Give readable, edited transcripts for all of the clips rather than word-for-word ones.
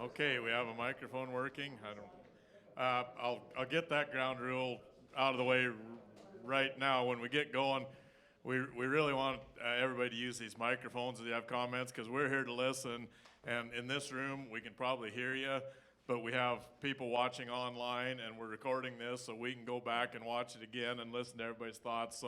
Okay, we have a microphone working. I'll get that ground rule out of the way right now. When we get going, we really want everybody to use these microphones if you have comments, because we're here to listen. And in this room, we can probably hear you, but we have people watching online, and we're recording this, so we can go back and watch it again and listen to everybody's thoughts.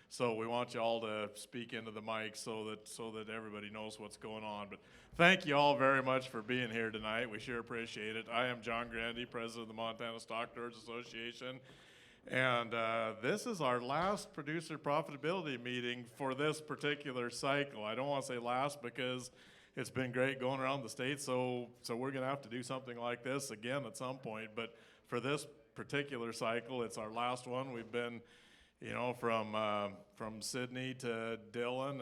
So we want you all to speak into the mic so that everybody knows what's going on. But thank you all very much for being here tonight. We sure appreciate it. I am John Grandy, president of the Montana Stockbrokers Association. And this is our last producer profitability meeting for this particular cycle. I don't want to say last because it's been great going around the state, so we're going to have to do something like this again at some point. But for this particular cycle, it's our last one. We've been, from Sydney to Dillon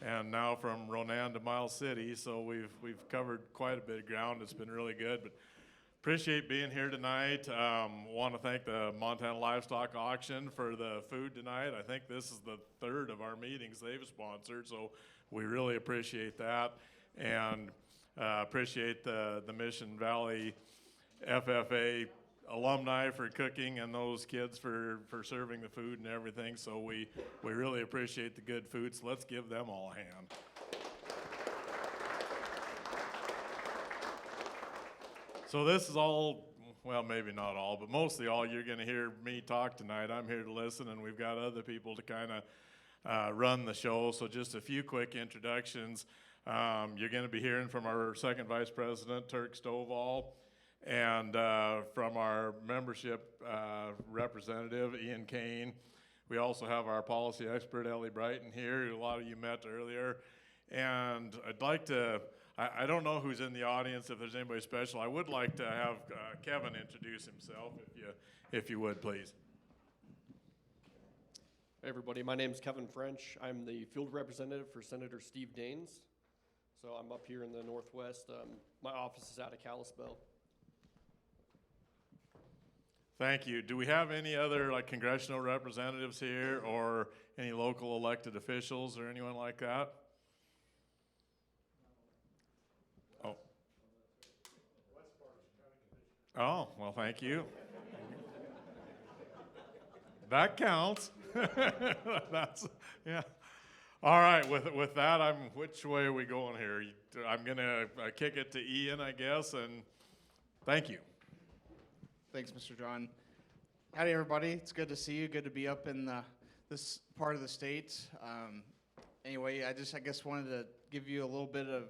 and now from Ronan to Miles City. So we've covered quite a bit of ground. It's been really good. But appreciate being here tonight. Want to thank the Montana Livestock Auction for the food tonight. I think this is the third of our meetings they've sponsored, so we really appreciate that, and appreciate the Mission Valley FFA alumni for cooking and those kids for serving the food and everything. So we really appreciate the good food, so let's give them all a hand. So this is all, well, maybe not all, but mostly all you're going to hear me talk tonight. I'm here to listen, and we've got other people to kind of run the show. So just a few quick introductions. You're going to be hearing from our second vice president, Turk Stovall, and from our membership representative, Ian Kane. We also have our policy expert, Ellie Brighton, here, who a lot of you met earlier. And I'd like to, I don't know who's in the audience, if there's anybody special. I would like to have Kevin introduce himself, if you would, please. Hey everybody, my name is Kevin French. I'm the field representative for Senator Steve Daines. So I'm up here in the Northwest. My office is out of Kalispell. Thank you. Do we have any other congressional representatives here, or any local elected officials or anyone like that? Oh. Oh, well, thank you. That counts. That's, yeah. All right, with that, which way are we going here? I'm going to kick it to Ian, I guess, and thank you. Thanks, Mr. John. Howdy, everybody. It's good to see you. Good to be up in this part of the state. Anyway, I guess wanted to give you a little bit of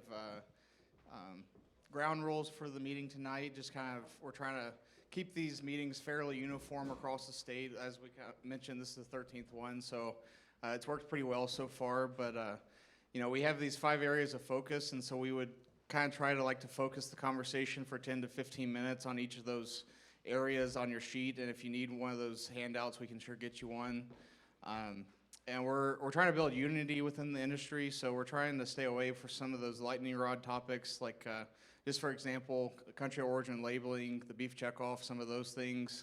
ground rules for the meeting tonight. Just kind of, we're trying to keep these meetings fairly uniform across the state. As we mentioned, this is the 13th one, so it's worked pretty well so far. But we have these 5 areas of focus, and so we would kind of try to focus the conversation for 10 to 15 minutes on each of those areas on your sheet. And if you need one of those handouts, we can sure get you one. And we're trying to build unity within the industry, so we're trying to stay away from some of those lightning rod topics, like just for example, country of origin labeling, the beef checkoff, some of those things.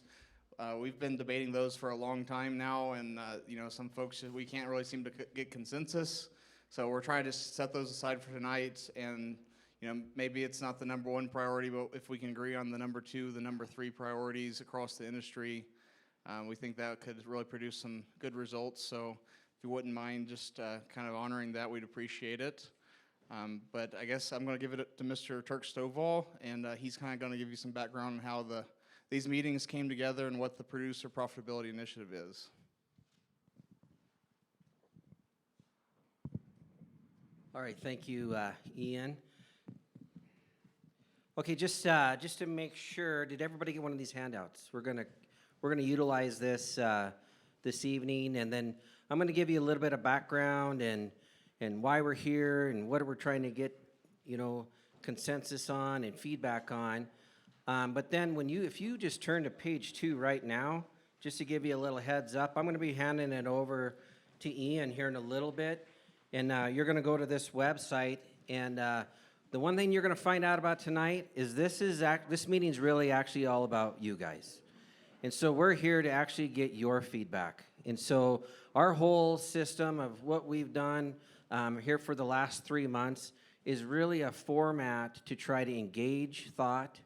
We've been debating those for a long time now, and some folks, we can't really seem to get consensus. So we're trying to set those aside for tonight, and maybe it's not the number 1 priority, but if we can agree on the number 2, the number 3 priorities across the industry, we think that could really produce some good results. So if you wouldn't mind just kind of honoring that, we'd appreciate it. But I guess I'm going to give it to Mr. Turk Stovall, and he's kind of going to give you some background on how these meetings came together and what the Producer Profitability Initiative is. All right, thank you, Ian. Okay, just to make sure, did everybody get one of these handouts? We're gonna utilize this this evening, and then I'm gonna give you a little bit of background and why we're here and what we're trying to get, consensus on and feedback on. But then if you just turn to page 2 right now, just to give you a little heads up, I'm gonna be handing it over to Ian here in a little bit, and you're gonna go to this website, and the one thing you're going to find out about tonight is this meeting's really actually all about you guys. And so we're here to actually get your feedback. And so our whole system of what we've done here for the last 3 months is really a format to try to engage thought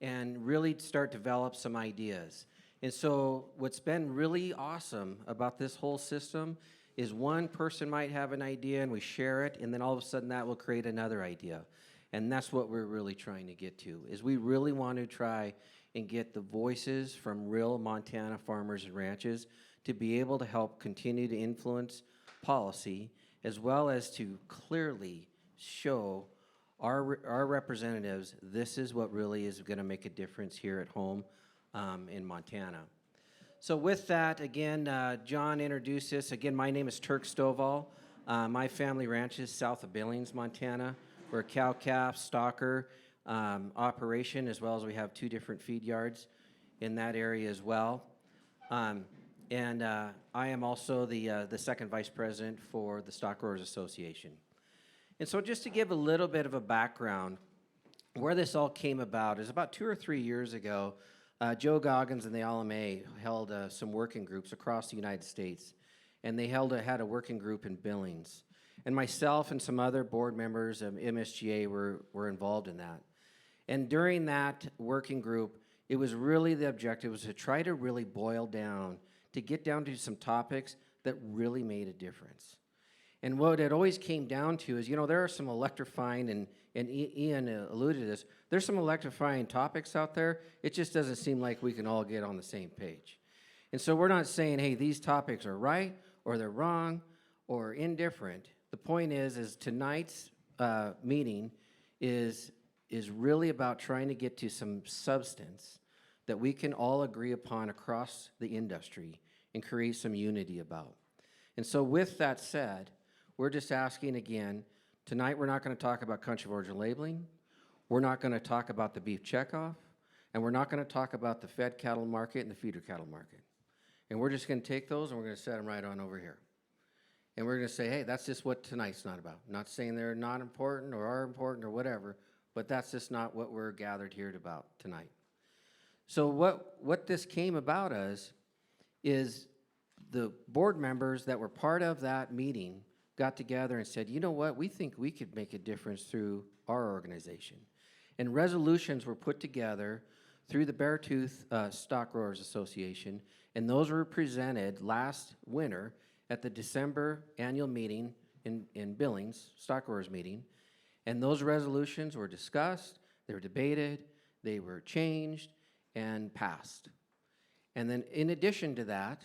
and really start develop some ideas. And so what's been really awesome about this whole system is one person might have an idea and we share it, and then all of a sudden that will create another idea. And that's what we're really trying to get to, is we really want to try and get the voices from real Montana farmers and ranches to be able to help continue to influence policy, as well as to clearly show our representatives this is what really is going to make a difference here at home in Montana. So with that, again, John introduced us. Again, my name is Turk Stovall. My family ranches south of Billings, Montana. We're a cow-calf stocker operation, as well as we have 2 different feed yards in that area as well. I am also the second vice president for the Stock Growers Association. And so just to give a little bit of a background, where this all came about is about 2 or 3 years ago, Joe Goggins and the LMA held some working groups across the United States, and they had a working group in Billings. And myself and some other board members of MSGA were involved in that. And during that working group, it was really the objective was to try to really boil down, to get down to some topics that really made a difference. And what it always came down to is, there are some electrifying, and Ian alluded to this, there's some electrifying topics out there. It just doesn't seem like we can all get on the same page. And so we're not saying, hey, these topics are right, or they're wrong, or indifferent. The point is tonight's meeting is really about trying to get to some substance that we can all agree upon across the industry and create some unity about. And so with that said, we're just asking again, tonight we're not going to talk about country of origin labeling, we're not going to talk about the beef checkoff, and we're not going to talk about the fed cattle market and the feeder cattle market. And we're just going to take those and we're going to set them right on over here. And we're going to say, hey, that's just what tonight's not about. I'm not saying they're not important or are important or whatever, but that's just not what we're gathered here about tonight. So what this came about as is the board members that were part of that meeting got together and said, you know what, we think we could make a difference through our organization. And resolutions were put together through the Beartooth Stock Growers Association, and those were presented last winter at the December annual meeting in Billings, Stock Growers meeting, and those resolutions were discussed, they were debated, they were changed, and passed. And then in addition to that,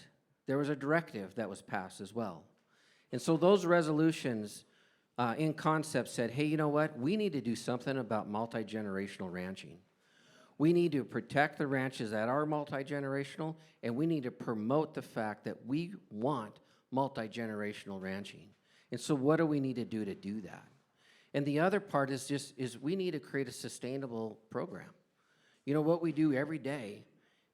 there was a directive that was passed as well. And so those resolutions in concept said, hey, you know what? We need to do something about multi-generational ranching. We need to protect the ranches that are multi-generational, and we need to promote the fact that we want multi-generational ranching. And so what do we need to do that? And the other part is we need to create a sustainable program. What we do every day,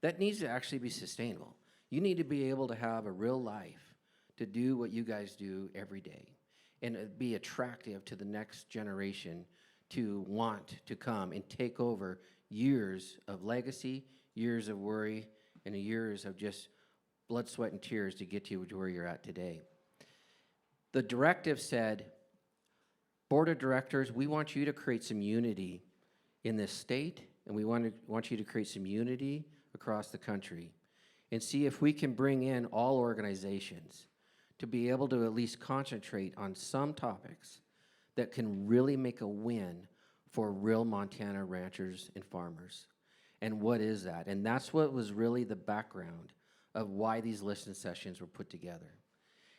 that needs to actually be sustainable. You need to be able to have a real life to do what you guys do every day and be attractive to the next generation to want to come and take over years of legacy, years of worry, and years of just blood, sweat, and tears to get you to where you're at today. The directive said, Board of Directors, we want you to create some unity in this state, and we want you to create some unity across the country and see if we can bring in all organizations to be able to at least concentrate on some topics that can really make a win for real Montana ranchers and farmers. And what is that? And that's what was really the background of why these listening sessions were put together.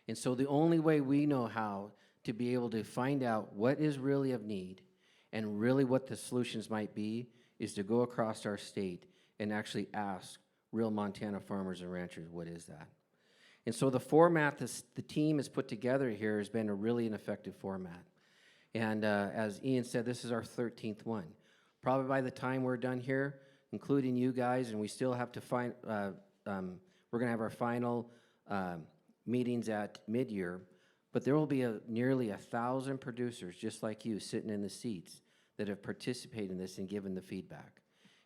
And so the only way we know how to be able to find out what is really of need and really what the solutions might be is to go across our state and actually ask real Montana farmers and ranchers, what is that? And so the format the team has put together here has been an effective format. And as Ian said, this is our 13th one. Probably by the time we're done here, including you guys, and we still have to find, we're going to have our final meetings at mid-year, but there will be nearly 1,000 producers just like you sitting in the seats that have participated in this and given the feedback.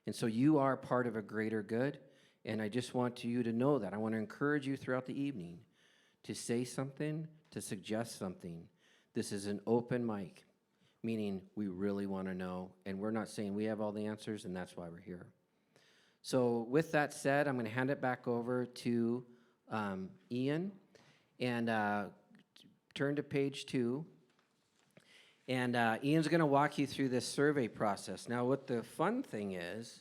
And so you are part of a greater good. And I just want you to know that. I want to encourage you throughout the evening to say something, to suggest something. This is an open mic. meaning we really want to know, and we're not saying we have all the answers, and that's why we're here. So with that said, I'm going to hand it back over to Ian, and turn to page 2. And Ian's going to walk you through this survey process. Now, what the fun thing is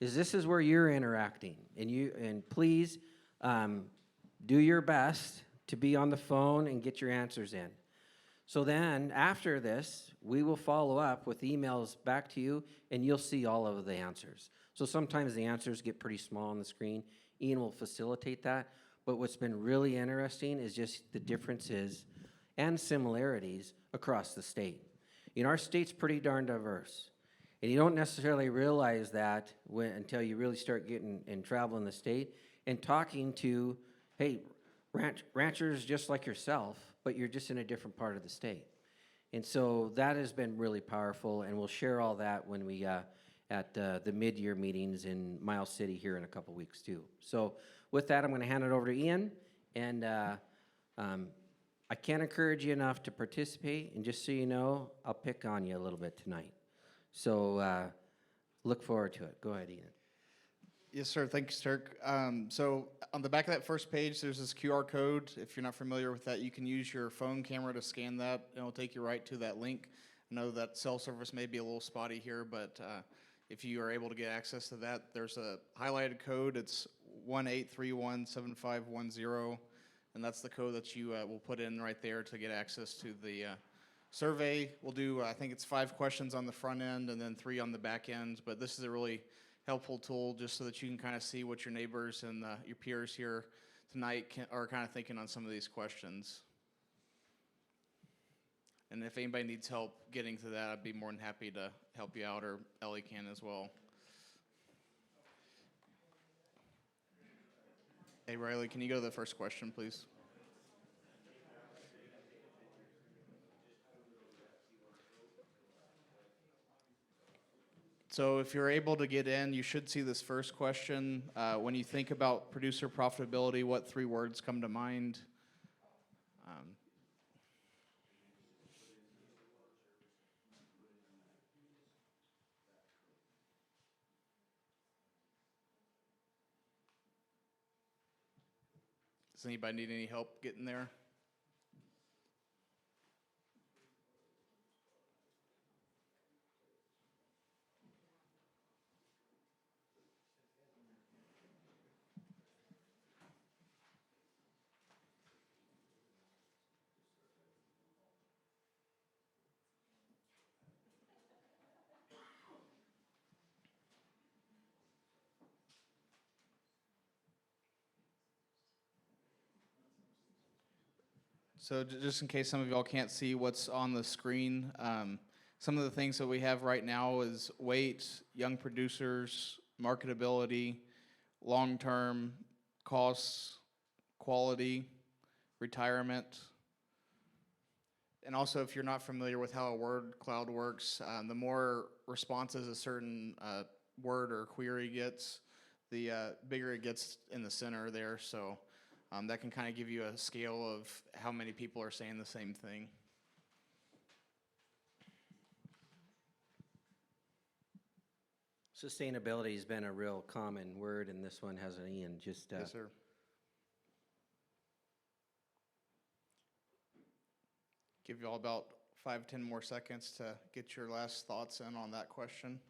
this is where you're interacting, and please do your best to be on the phone and get your answers in. So then, after this, we will follow up with emails back to you, and you'll see all of the answers. So sometimes the answers get pretty small on the screen. Ian will facilitate that. But what's been really interesting is just the differences and similarities across the state. You know, our state's pretty darn diverse. And you don't necessarily realize that until you really start getting and traveling the state and talking to, hey, ranchers just like yourself, but you're just in a different part of the state. And so that has been really powerful, and we'll share all that when we at the mid-year meetings in Miles City here in a couple weeks too. So with that, I'm going to hand it over to Ian, and I can't encourage you enough to participate, and just so you know, I'll pick on you a little bit tonight. So look forward to it. Go ahead, Ian. Yes, sir. Thanks, Turk. So on the back of that first page, there's this QR code. If you're not familiar with that, you can use your phone camera to scan that, and it'll take you right to that link. I know that cell service may be a little spotty here, but if you are able to get access to that, there's a highlighted code. It's 18317510, and that's the code that you will put in right there to get access to the survey. We'll do, I think it's 5 questions on the front end and then 3 on the back end, but this is a really helpful tool just so that you can kind of see what your neighbors and your peers here tonight are kind of thinking on some of these questions. And if anybody needs help getting to that, I'd be more than happy to help you out, or Ellie can as well. Hey, Riley, can you go to the first question, please? So if you're able to get in, you should see this first question. When you think about producer profitability, what 3 words come to mind? Does anybody need any help getting there? So just in case some of y'all can't see what's on the screen, some of the things that we have right now is weight, young producers, marketability, long-term costs, quality, retirement. And also, if you're not familiar with how a word cloud works, the more responses a certain word or query gets, the bigger it gets in the center there. So that can kind of give you a scale of how many people are saying the same thing. Sustainability has been a real common word, and this one has an Ian. Just Yes, sir. Give you all about 5-10 more seconds to get your last thoughts in on that question.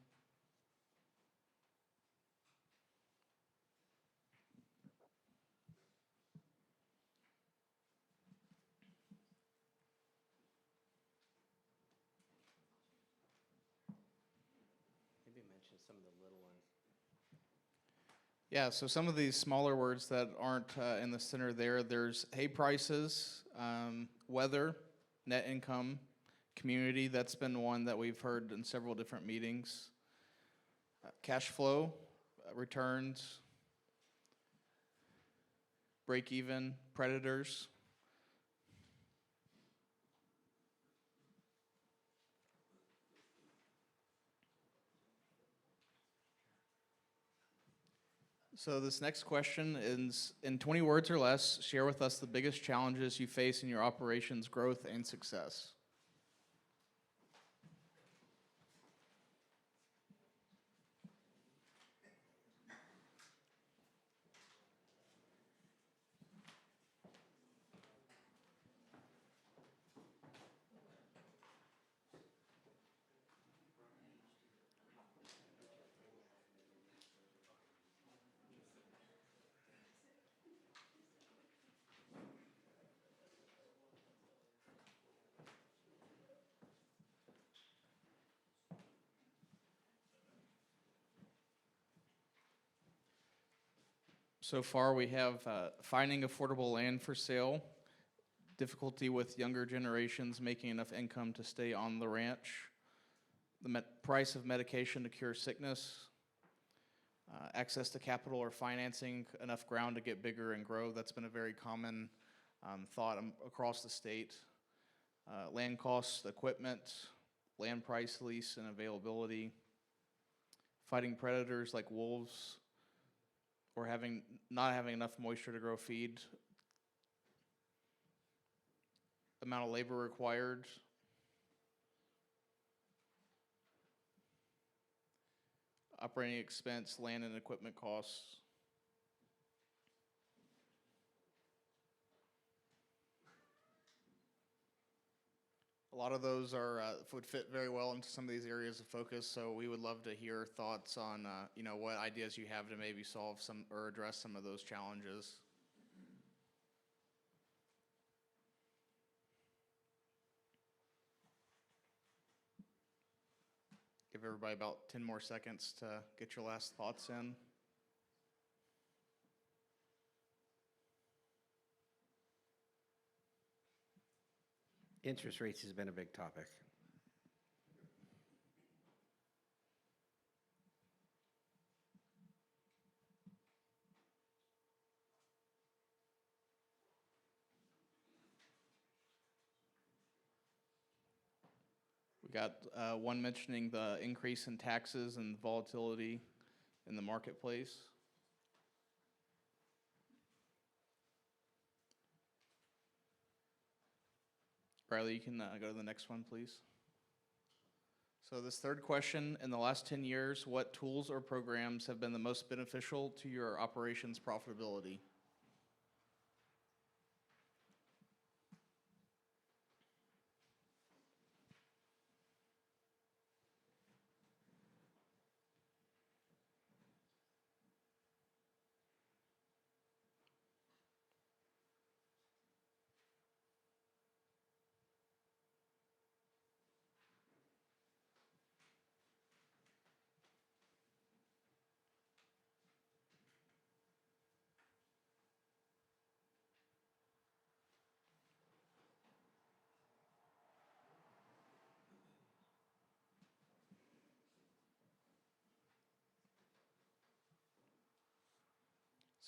maybe mention some of the little ones. Yeah, so some of these smaller words that aren't in the center there, there's hay prices, weather, net income, community. That's been one that we've heard in several different meetings. Cash flow, returns, break even, predators. So this next question is, in 20 words or less, share with us the biggest challenges you face in your operations growth and success. So far, we have finding affordable land for sale, difficulty with younger generations making enough income to stay on the ranch, the price of medication to cure sickness, access to capital or financing enough ground to get bigger and grow. That's been a very common thought across the state. Land costs, equipment, land price, lease, and availability. Fighting predators like wolves, or not having enough moisture to grow feed. Amount of labor required. Operating expense, land and equipment costs. A lot of those would fit very well into some of these areas of focus, so we would love to hear thoughts on what ideas you have to maybe solve some or address some of those challenges. Give everybody about 10 more seconds to get your last thoughts in. Interest rates has been a big topic. We got one mentioning the increase in taxes and volatility in the marketplace. Riley, you can go to the next one, please. So this third question, in the last 10 years, what tools or programs have been the most beneficial to your operations profitability?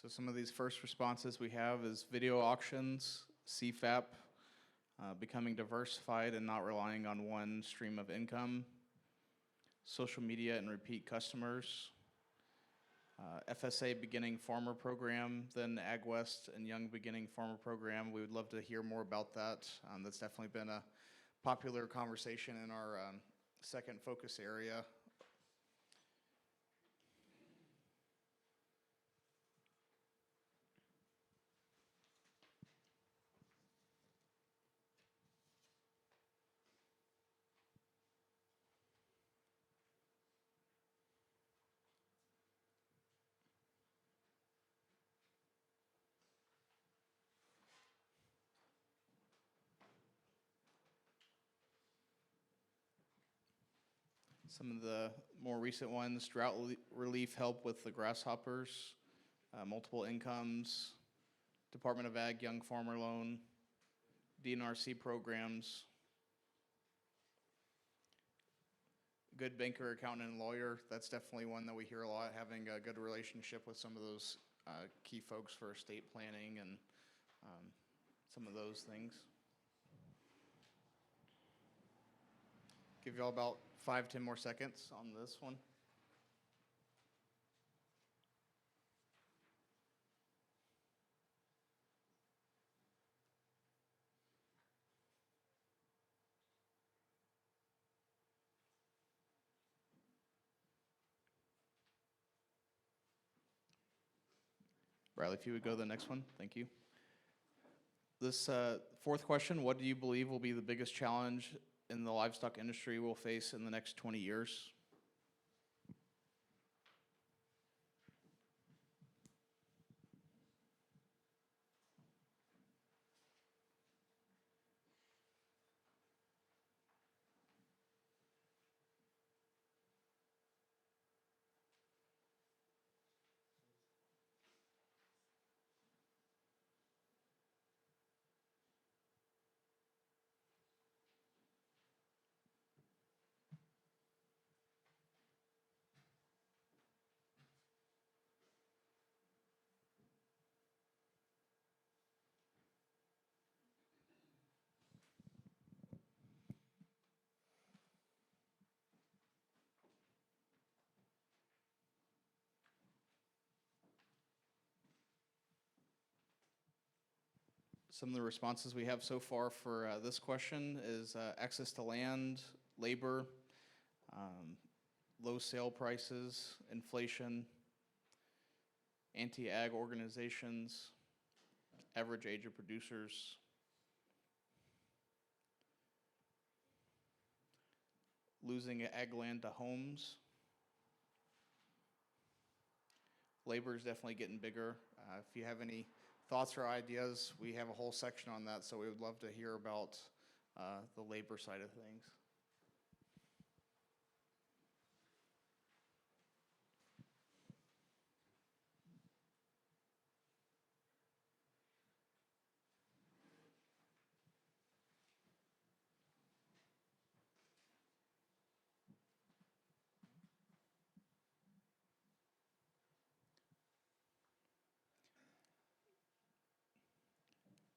So some of these first responses we have is video auctions, CFAP, becoming diversified and not relying on one stream of income, social media and repeat customers, FSA beginning farmer program, then Ag West and Young beginning farmer program. We would love to hear more about that. That's definitely been a popular conversation in our second focus area. Some of the more recent ones, drought relief help with the grasshoppers, multiple incomes, Department of Ag Young Farmer Loan, DNRC programs, good banker, accountant, and lawyer. That's definitely one that we hear a lot, having a good relationship with some of those key folks for estate planning and some of those things. Give y'all about 5-10 more seconds on this one. Riley, if you would go to the next one, thank you. This fourth question, what do you believe will be the biggest challenge in the livestock industry we'll face in the next 20 years? Some of the responses we have so far for this question is access to land, labor, low sale prices, inflation, anti-ag organizations, average age of producers, losing ag land to homes. Labor is definitely getting bigger. If you have any thoughts or ideas, we have a whole section on that, so we would love to hear about the labor side of things.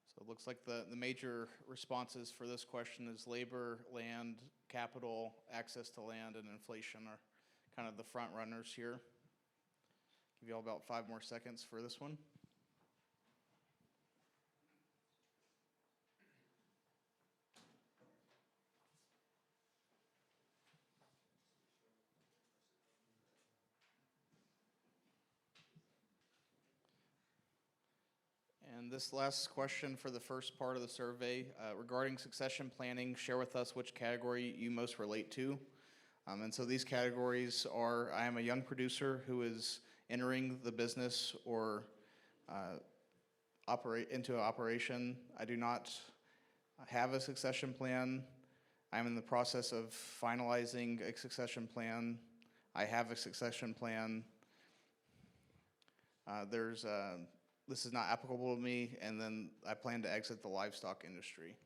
So it looks like the major responses for this question is labor, land, capital, access to land, and inflation are kind of the front runners here. Give you all about 5 more seconds for this one. And this last question for the first part of the survey, regarding succession planning, share with us which category you most relate to. And so these categories are, I am a young producer who is entering the business or operate into an operation. I do not have a succession plan. I'm in the process of finalizing a succession plan. I have a succession plan. This is not applicable to me, and then I plan to exit the livestock industry.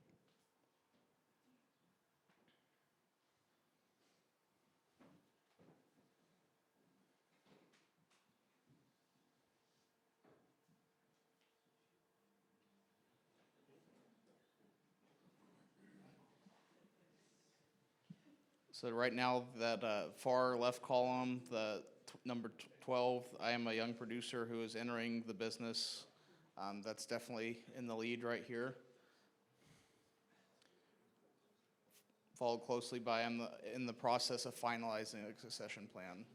So right now, that far left column, the number 12, I am a young producer who is entering the business. That's definitely in the lead right here. Followed closely by I'm in the process of finalizing a succession plan.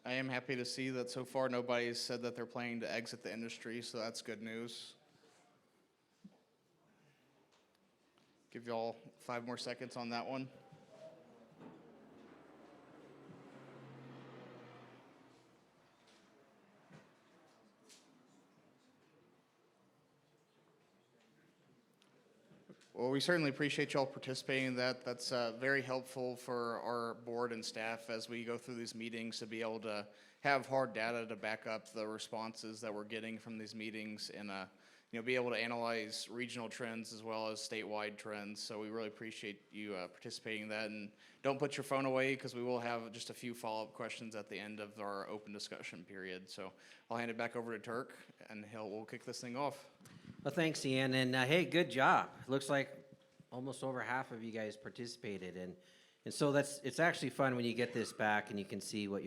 I am happy to see that so far nobody's said that they're planning to exit the industry, so that's good news. Give y'all 5 more seconds on that one. Well, we certainly appreciate y'all participating in that. That's very helpful for our board and staff as we go through these meetings to be able to have hard data to back up the responses that we're getting from these meetings and be able to analyze regional trends as well as statewide trends. So we really appreciate you participating in that. And don't put your phone away because we will have just a few follow-up questions at the end of our open discussion period. So I'll hand it back over to Turk, and we'll kick this thing off. Well, thanks, Ian, and hey, good job. Looks like almost over half of you guys participated, and so it's actually fun when you get this back and you can see what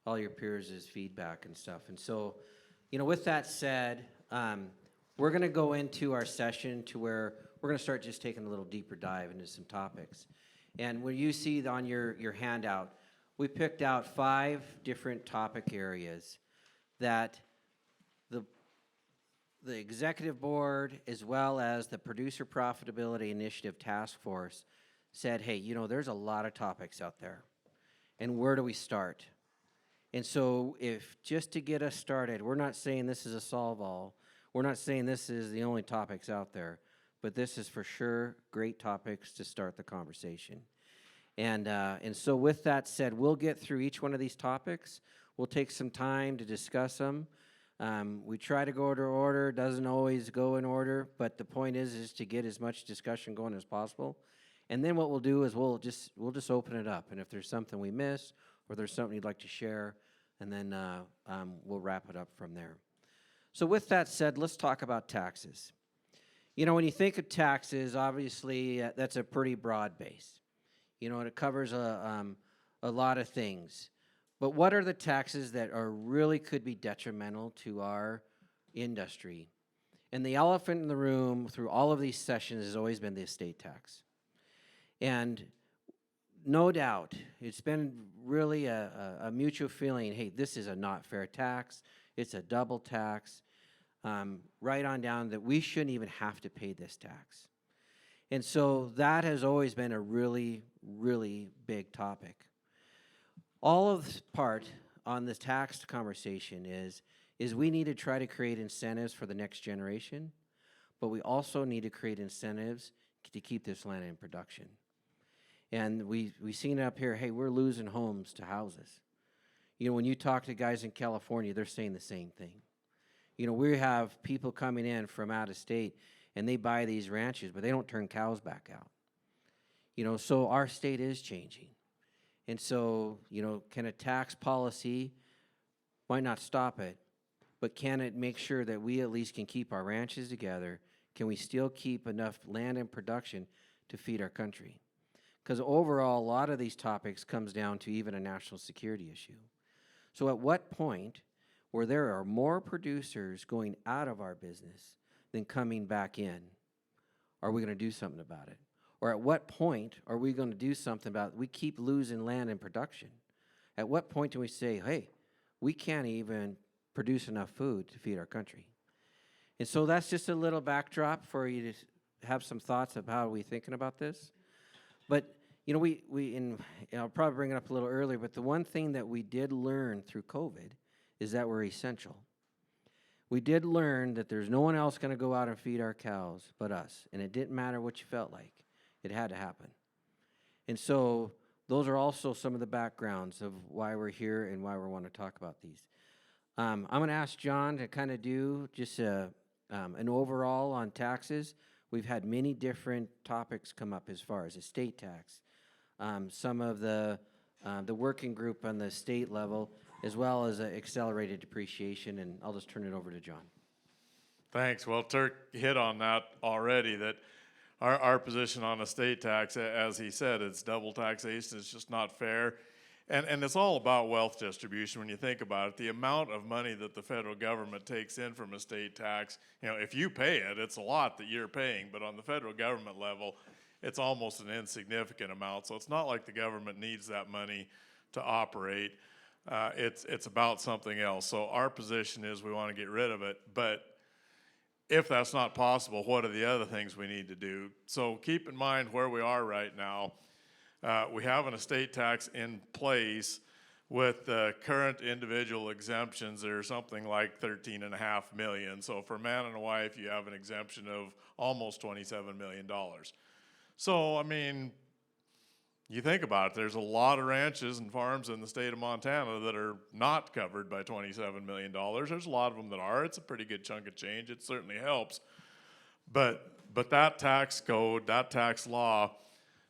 all your peers' feedback and stuff. And so, with that said, we're going to go into our session to where we're going to start just taking a little deeper dive into some topics. And when you see on your handout, we picked out 5 different topic areas that the executive board, as well as the Producer Profitability Initiative Task Force, said, hey, there's a lot of topics out there. And where do we start? And so just to get us started, we're not saying this is a solve-all. We're not saying this is the only topics out there. But this is for sure great topics to start the conversation. And so with that said, we'll get through each one of these topics. We'll take some time to discuss them. We try to go to order, doesn't always go in order, but the point is to get as much discussion going as possible. And then what we'll do is we'll just open it up. And if there's something we miss or there's something you'd like to share, and then we'll wrap it up from there. So with that said, let's talk about taxes. You know, when you think of taxes, obviously that's a pretty broad base. You know, and it covers a lot of things. But what are the taxes that are really could be detrimental to our industry? And the elephant in the room through all of these sessions has always been the estate tax. And no doubt, it's been really a mutual feeling, hey, this is a not fair tax, it's a double tax, right on down that we shouldn't even have to pay this tax. And so that has always been a really, really big topic. All of this part on the tax conversation is we need to try to create incentives for the next generation, but we also need to create incentives to keep this land in production. And we seen it up here, hey, we're losing homes to houses. You know, when you talk to guys in California, they're saying the same thing. You know, we have people coming in from out of state, and they buy these ranches, but they don't turn cows back out. You know, so our state is changing. And so, you know, can a tax policy, might not stop it, but can it make sure that we at least can keep our ranches together? Can we still keep enough land in production to feed our country? Because overall, a lot of these topics comes down to even a national security issue. So at what point, where there are more producers going out of our business than coming back in, are we going to do something about it? Or at what point are we going to do something about it? We keep losing land in production. At what point do we say, hey, we can't even produce enough food to feed our country? And so that's just a little backdrop for you to have some thoughts of how we're thinking about this. But, you know, I'll probably bring it up a little earlier, but the one thing that we did learn through COVID is that we're essential. We did learn that there's no one else going to go out and feed our cows but us, and it didn't matter what you felt like. It had to happen. And so those are also some of the backgrounds of why we're here and why we want to talk about these. I'm going to ask John to kind of do just an overall on taxes. We've had many different topics come up as far as estate tax, some of the working group on the state level, as well as accelerated depreciation, and I'll just turn it over to John. Thanks. Well, Turk hit on that already, that our position on estate tax, as he said, it's double taxation. It's just not fair. And it's all about wealth distribution when you think about it. The amount of money that the federal government takes in from estate tax, you know, if you pay it, it's a lot that you're paying. But on the federal government level, it's almost an insignificant amount. So it's not like the government needs that money to operate. It's about something else. So our position is we want to get rid of it. But if that's not possible, what are the other things we need to do? So keep in mind where we are right now. We have an estate tax in place with the current individual exemptions. There's something like $13.5 million. So for a man and a wife, you have an exemption of almost $27 million. So, I mean, you think about it, there's a lot of ranches and farms in the state of Montana that are not covered by $27 million. There's a lot of them that are. It's a pretty good chunk of change. It certainly helps. But that tax code, that tax law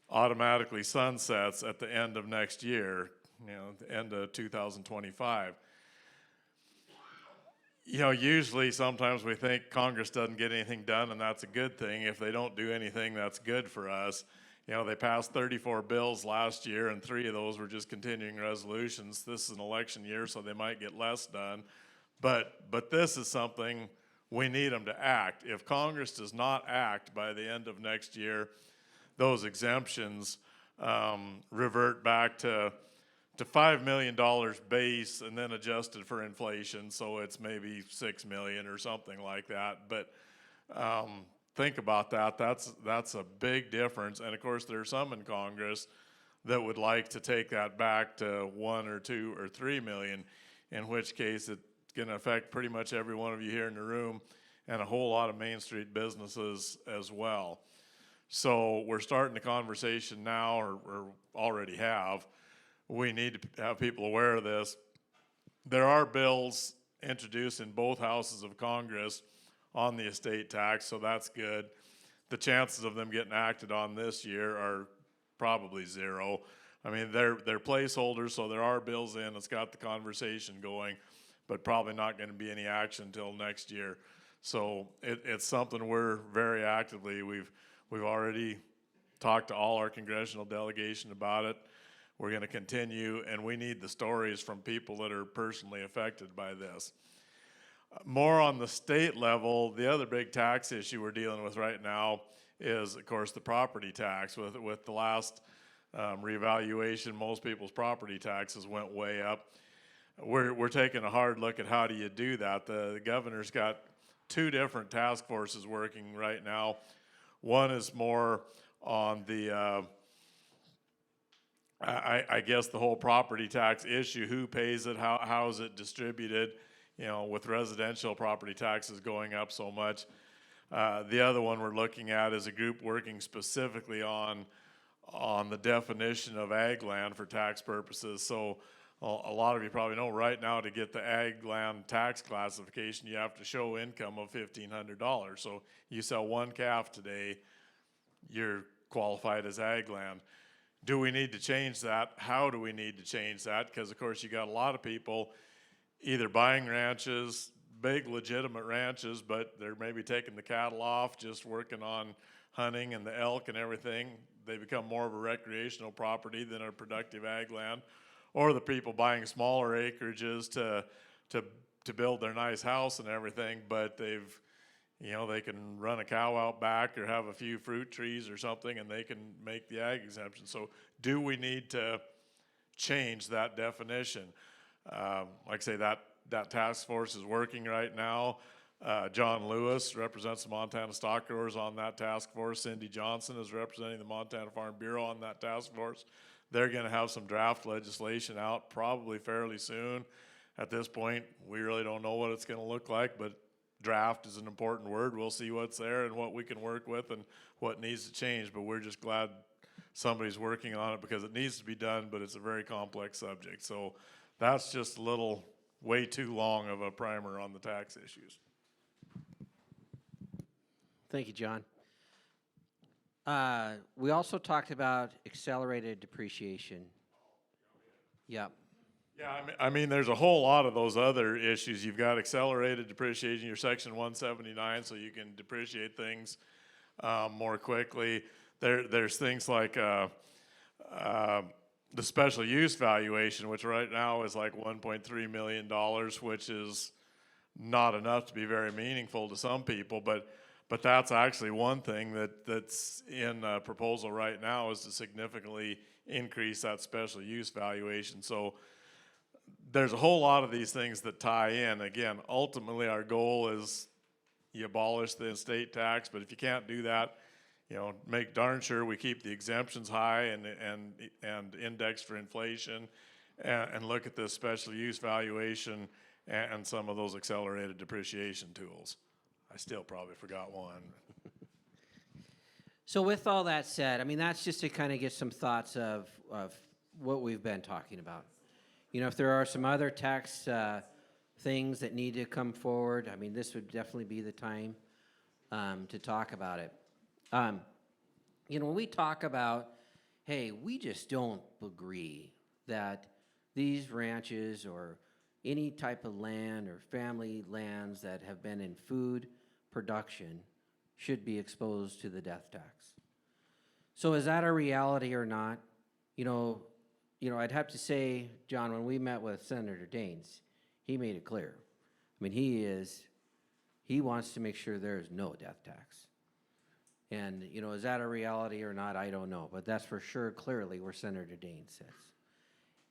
automatically sunsets at the end of next year, you know, the end of 2025. You know, usually sometimes we think Congress doesn't get anything done, and that's a good thing. If they don't do anything, that's good for us. You know, they passed 34 bills last year, and 3 of those were just continuing resolutions. This is an election year, so they might get less done. But this is something we need them to act. If Congress does not act by the end of next year, those exemptions revert back to $5 million base and then adjusted for inflation, so it's maybe $6 million or something like that. But think about that. That's a big difference. And of course, there are some in Congress that would like to take that back to 1 or 2 or 3 million, in which case it's going to affect pretty much every one of you here in the room and a whole lot of Main Street businesses as well. So we're starting the conversation now, or already have. We need to have people aware of this. There are bills introduced in both houses of Congress on the estate tax, so that's good. The chances of them getting acted on this year are probably 0. I mean, they're placeholders, so there are bills in, it's got the conversation going, but probably not gonna be any action until next year. So it's something we're very actively, we've already talked to all our congressional delegation about it. We're gonna continue, and we need the stories from people that are personally affected by this. More on the state level, the other big tax issue we're dealing with right now is, of course, the property tax. With the last revaluation, most people's property taxes went way up. We're taking a hard look at how do you do that. The governor's got 2 different task forces working right now. One is more on the I guess the whole property tax issue, who pays it, how is it distributed, you know, with residential property taxes going up so much. The other one we're looking at is a group working specifically on the definition of ag land for tax purposes. So a lot of you probably know right now to get the ag land tax classification, you have to show income of $1,500. So you sell 1 calf today, you're qualified as ag land. Do we need to change that? How do we need to change that? Because of course you got a lot of people either buying ranches, big legitimate ranches, but they're maybe taking the cattle off, just working on hunting and the elk and everything. They become more of a recreational property than a productive ag land. Or the people buying smaller acreages to build their nice house and everything, but they've, you know, they can run a cow out back or have a few fruit trees or something and they can make the ag exemption. So do we need to change that definition? Like I say, that task force is working right now. John Lewis represents the Montana Stock Growers on that task force. Cindy Johnson is representing the Montana Farm Bureau on that task force. They're gonna have some draft legislation out probably fairly soon. At this point, we really don't know what it's gonna look like, but draft is an important word. We'll see what's there and what we can work with and what needs to change, but we're just glad somebody's working on it because it needs to be done, but it's a very complex subject. So that's just a little way too long of a primer on the tax issues. Thank you, John. We also talked about accelerated depreciation. Yep. Yeah, I mean, there's a whole lot of those other issues. You've got accelerated depreciation, your section 179, so you can depreciate things more quickly. There's things like the special use valuation, which right now is like $1.3 million, which is not enough to be very meaningful to some people, but that's actually one thing that's in a proposal right now is to significantly increase that special use valuation. So there's a whole lot of these things that tie in. Again, ultimately our goal is you abolish the estate tax, but if you can't do that, you know, make darn sure we keep the exemptions high and index for inflation and look at the special use valuation and some of those accelerated depreciation tools. I still probably forgot one. So with all that said, I mean, that's just to kind of get some thoughts of what we've been talking about. You know, if there are some other tax things that need to come forward, I mean, this would definitely be the time to talk about it. You know, when we talk about, hey, we just don't agree that these ranches or any type of land or family lands that have been in food production should be exposed to the death tax. So is that a reality or not? You know, I'd have to say, John, when we met with Senator Daines, he made it clear. I mean, he wants to make sure there is no death tax. And, you know, is that a reality or not? I don't know. But that's for sure clearly where Senator Daines says.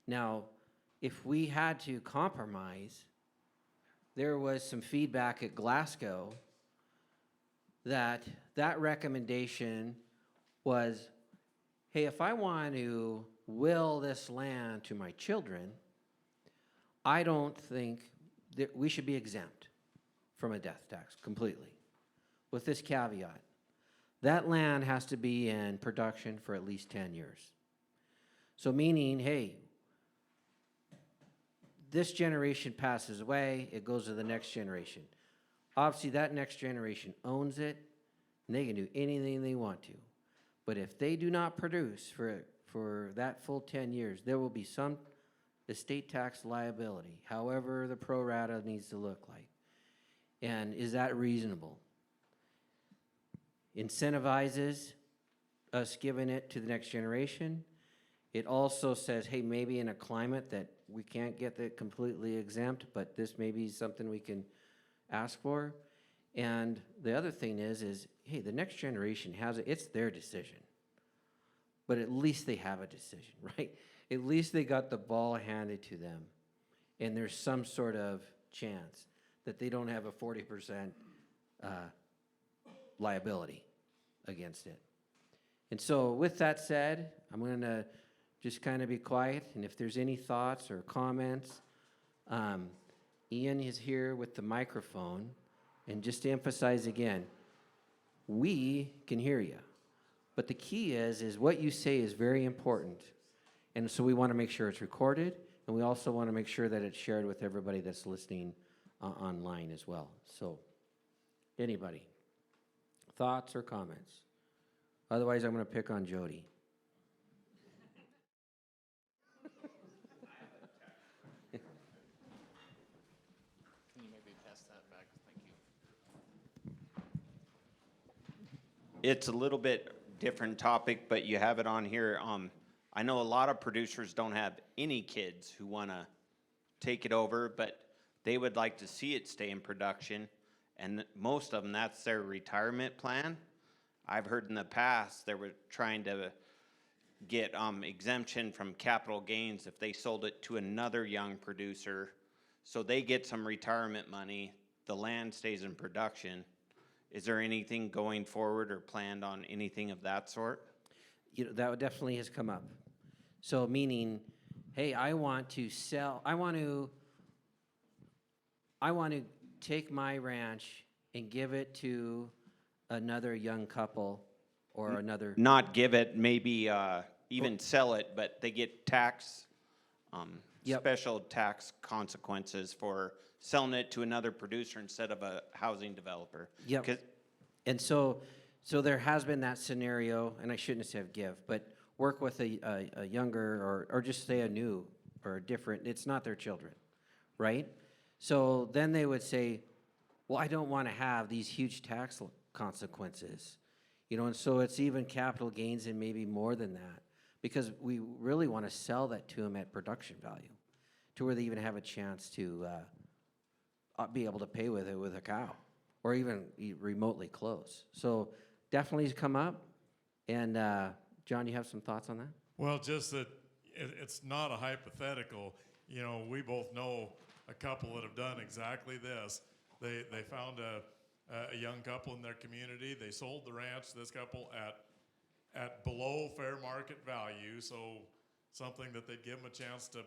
Now, if we had to compromise, there was some feedback at Glasgow that recommendation was, hey, if I want to will this land to my children, I don't think that we should be exempt from a death tax completely. With this caveat, that land has to be in production for at least 10 years. So meaning, hey, this generation passes away, it goes to the next generation. Obviously, that next generation owns it, and they can do anything they want to. But if they do not produce for for that full 10 years, there will be some estate tax liability, however the pro rata needs to look like. And is that reasonable? Incentivizes us giving it to the next generation. It also says, hey, maybe in a climate that we can't get that completely exempt, but this may be something we can ask for. And the other thing is, hey, the next generation has it, it's their decision. But at least they have a decision, right? At least they got the ball handed to them. And there's some sort of chance that they don't have a 40% liability against it. And so with that said, I'm going to just kind of be quiet, and if there's any thoughts or comments, Ian is here with the microphone, and just to emphasize again, we can hear you, but the key is what you say is very important, and so we want to make sure it's recorded, and we also want to make sure that it's shared with everybody that's listening online as well. So, anybody, thoughts or comments? Otherwise, I'm going to pick on Jody. Can you maybe pass that back? Thank you. It's a little bit different topic, but you have it on here. I know a lot of producers don't have any kids who want to take it over, but they would like to see it stay in production, and most of them, that's their retirement plan. I've heard in the past they were trying to get exemption from capital gains if they sold it to another young producer, so they get some retirement money, the land stays in production. Is there anything going forward or planned on anything of that sort? You know, that definitely has come up. So meaning, hey, I want to sell, I want to take my ranch and give it to another young couple or another. Not give it, maybe even sell it, but they get tax, Yep. special tax consequences for selling it to another producer instead of a housing developer. Yep. 'Cause And so there has been that scenario, and I shouldn't say give, but work with a younger or just say a new or a different, it's not their children, right? So then they would say, well, I don't want to have these huge tax consequences, you know, and so it's even capital gains and maybe more than that, because we really want to sell that to them at production value, to where they even have a chance to be able to pay with it with a cow, or even remotely close. So definitely has come up. And John, you have some thoughts on that? Well, just that it's not a hypothetical. You know, we both know a couple that have done exactly this. They found a young couple in their community. They sold the ranch, this couple, at below fair market value, so something that they'd give them a chance to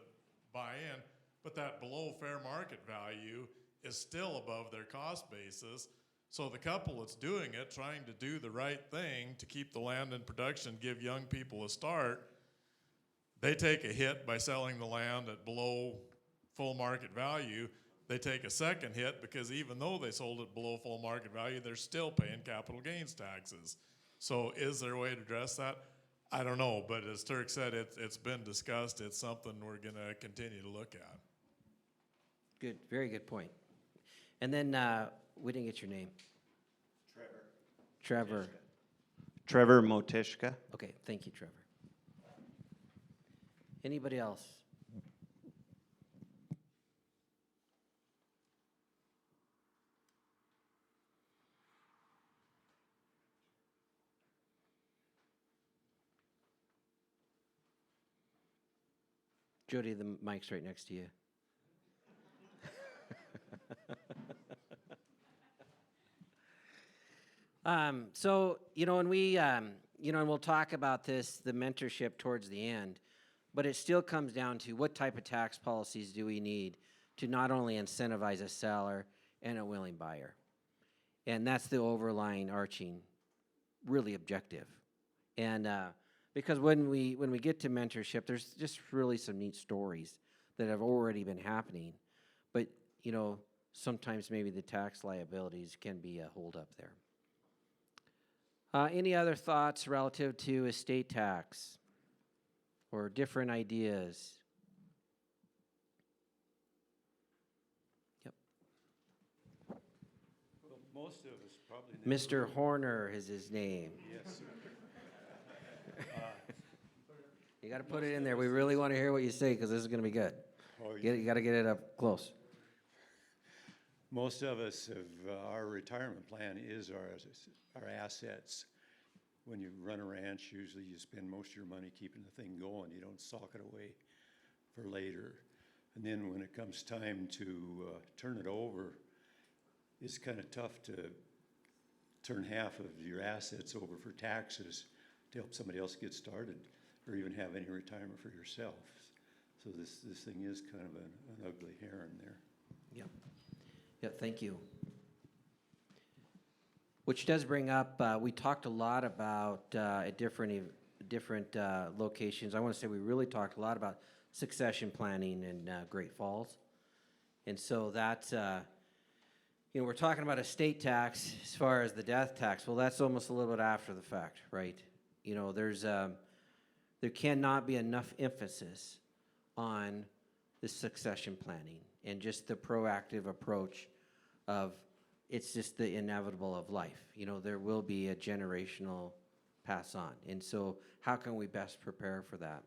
buy in. But that below fair market value is still above their cost basis. So the couple that's doing it, trying to do the right thing to keep the land in production, give young people a start, they take a hit by selling the land at below full market value. They take a second hit because even though they sold it below full market value, they're still paying capital gains taxes. So is there a way to address that? I don't know, but as Turk said, it's been discussed. It's something we're going to continue to look at. Good, very good point. And then we didn't get your name. Trevor. Trevor Motishka. Okay, thank you, Trevor. Anybody else? Jody, the mic's right next to you. So, you know, and we, and we'll talk about this, the mentorship towards the end, but it still comes down to what type of tax policies do we need to not only incentivize a seller and a willing buyer. And that's the overlying arching really objective. And because when we get to mentorship, there's just really some neat stories that have already been happening. But, you know, sometimes maybe the tax liabilities can be a holdup there. Any other thoughts relative to estate tax? or different ideas? Yep. Well, most of us probably. Mr. Horner is his name. Yes. You got to put it in there. We really want to hear what you say because this is going to be good. Oh, You got to get it up close. most of us have, our retirement plan is our assets. When you run a ranch, usually you spend most of your money keeping the thing going. You don't sock it away for later. And then when it comes time to turn it over, it's kind of tough to turn half of your assets over for taxes to help somebody else get started, or even have any retirement for yourself. So this thing is kind of an ugly heron there. Yep. Yeah, thank you. Which does bring up, we talked a lot about at different locations. I want to say we really talked a lot about succession planning in Great Falls. And so that's, we're talking about estate tax as far as the death tax. Well, that's almost a little bit after the fact, right? There cannot be enough emphasis on the succession planning and just the proactive approach of it's just the inevitable of life. There will be a generational pass on. And so how can we best prepare for that?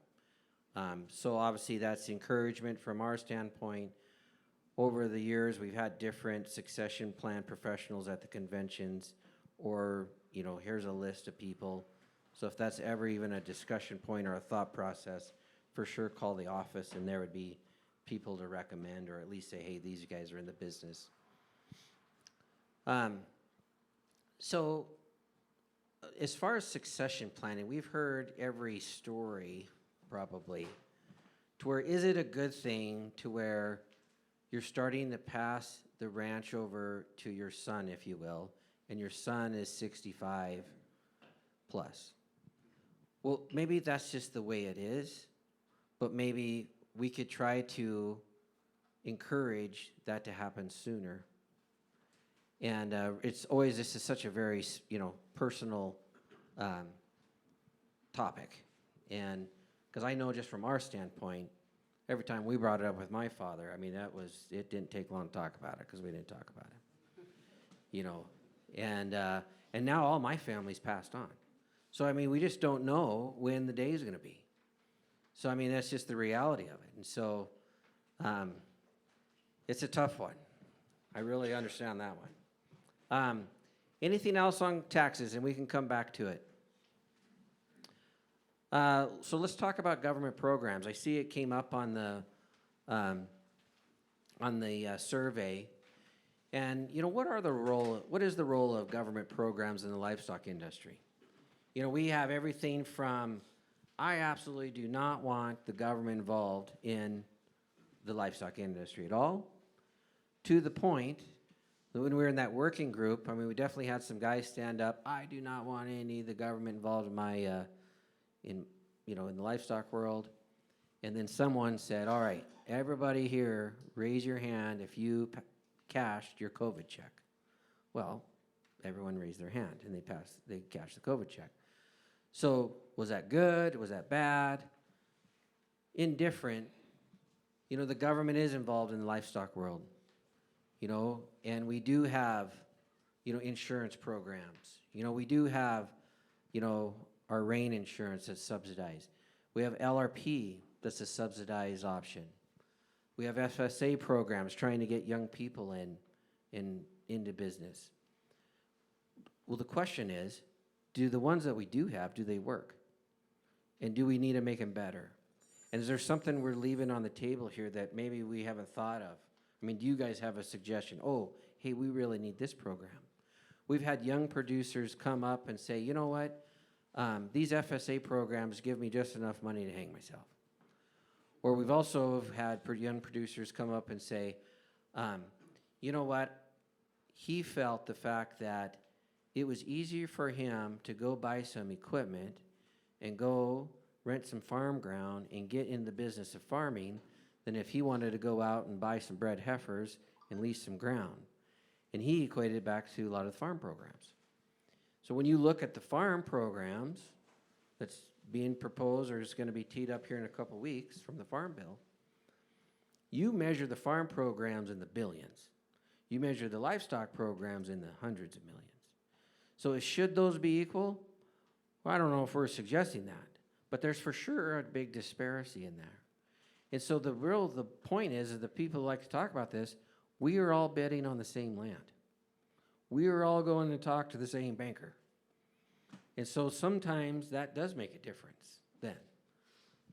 So obviously that's encouragement from our standpoint. Over the years, we've had different succession plan professionals at the conventions, or, here's a list of people. So if that's ever even a discussion point or a thought process, for sure call the office and there would be people to recommend, or at least say, hey, these guys are in the business. So as far as succession planning, we've heard every story probably to where, is it a good thing to where you're starting to pass the ranch over to your son, if you will, and your son is 65 plus? Well, maybe that's just the way it is, but maybe we could try to encourage that to happen sooner. And this is such a very, personal topic. And because I know just from our standpoint, every time we brought it up with my father, it didn't take long to talk about it because we didn't talk about it. And now all my family's passed on. So, we just don't know when the day is going to be. So, that's just the reality of it. And so it's a tough one. I really understand that one. Anything else on taxes, and we can come back to it. So let's talk about government programs. I see it came up on the survey. And, what is the role of government programs in the livestock industry? We have everything from, I absolutely do not want the government involved in the livestock industry at all, to the point that when we were in that working group, we definitely had some guys stand up, I do not want any of the government involved in my, in the livestock world. And then someone said, all right, everybody here, raise your hand if you cashed your COVID check. Well, everyone raised their hand and they cashed the COVID check. So was that good? Was that bad? Indifferent. The government is involved in the livestock world, and we do have, insurance programs. We do have, our rain insurance that's subsidized. We have LRP that's a subsidized option. We have FSA programs trying to get young people into business. Well, the question is, do the ones that we do have, do they work? And do we need to make them better? And is there something we're leaving on the table here that maybe we haven't thought of? Do you guys have a suggestion? Oh, hey, we really need this program. We've had young producers come up and say, you know what? These FSA programs give me just enough money to hang myself. Or we've also had young producers come up and say, you know what? He felt the fact that it was easier for him to go buy some equipment and go rent some farm ground and get in the business of farming than if he wanted to go out and buy some bred heifers and lease some ground. And he equated it back to a lot of the farm programs. So when you look at the farm programs, that's being proposed or is going to be teed up here in a couple weeks from the Farm Bill, you measure the farm programs in the billions. You measure the livestock programs in the hundreds of millions. So should those be equal? Well, I don't know if we're suggesting that, but there's for sure a big disparity in there. And so the point is the people who like to talk about this, we are all bidding on the same land. We are all going to talk to the same banker. And so sometimes that does make a difference then.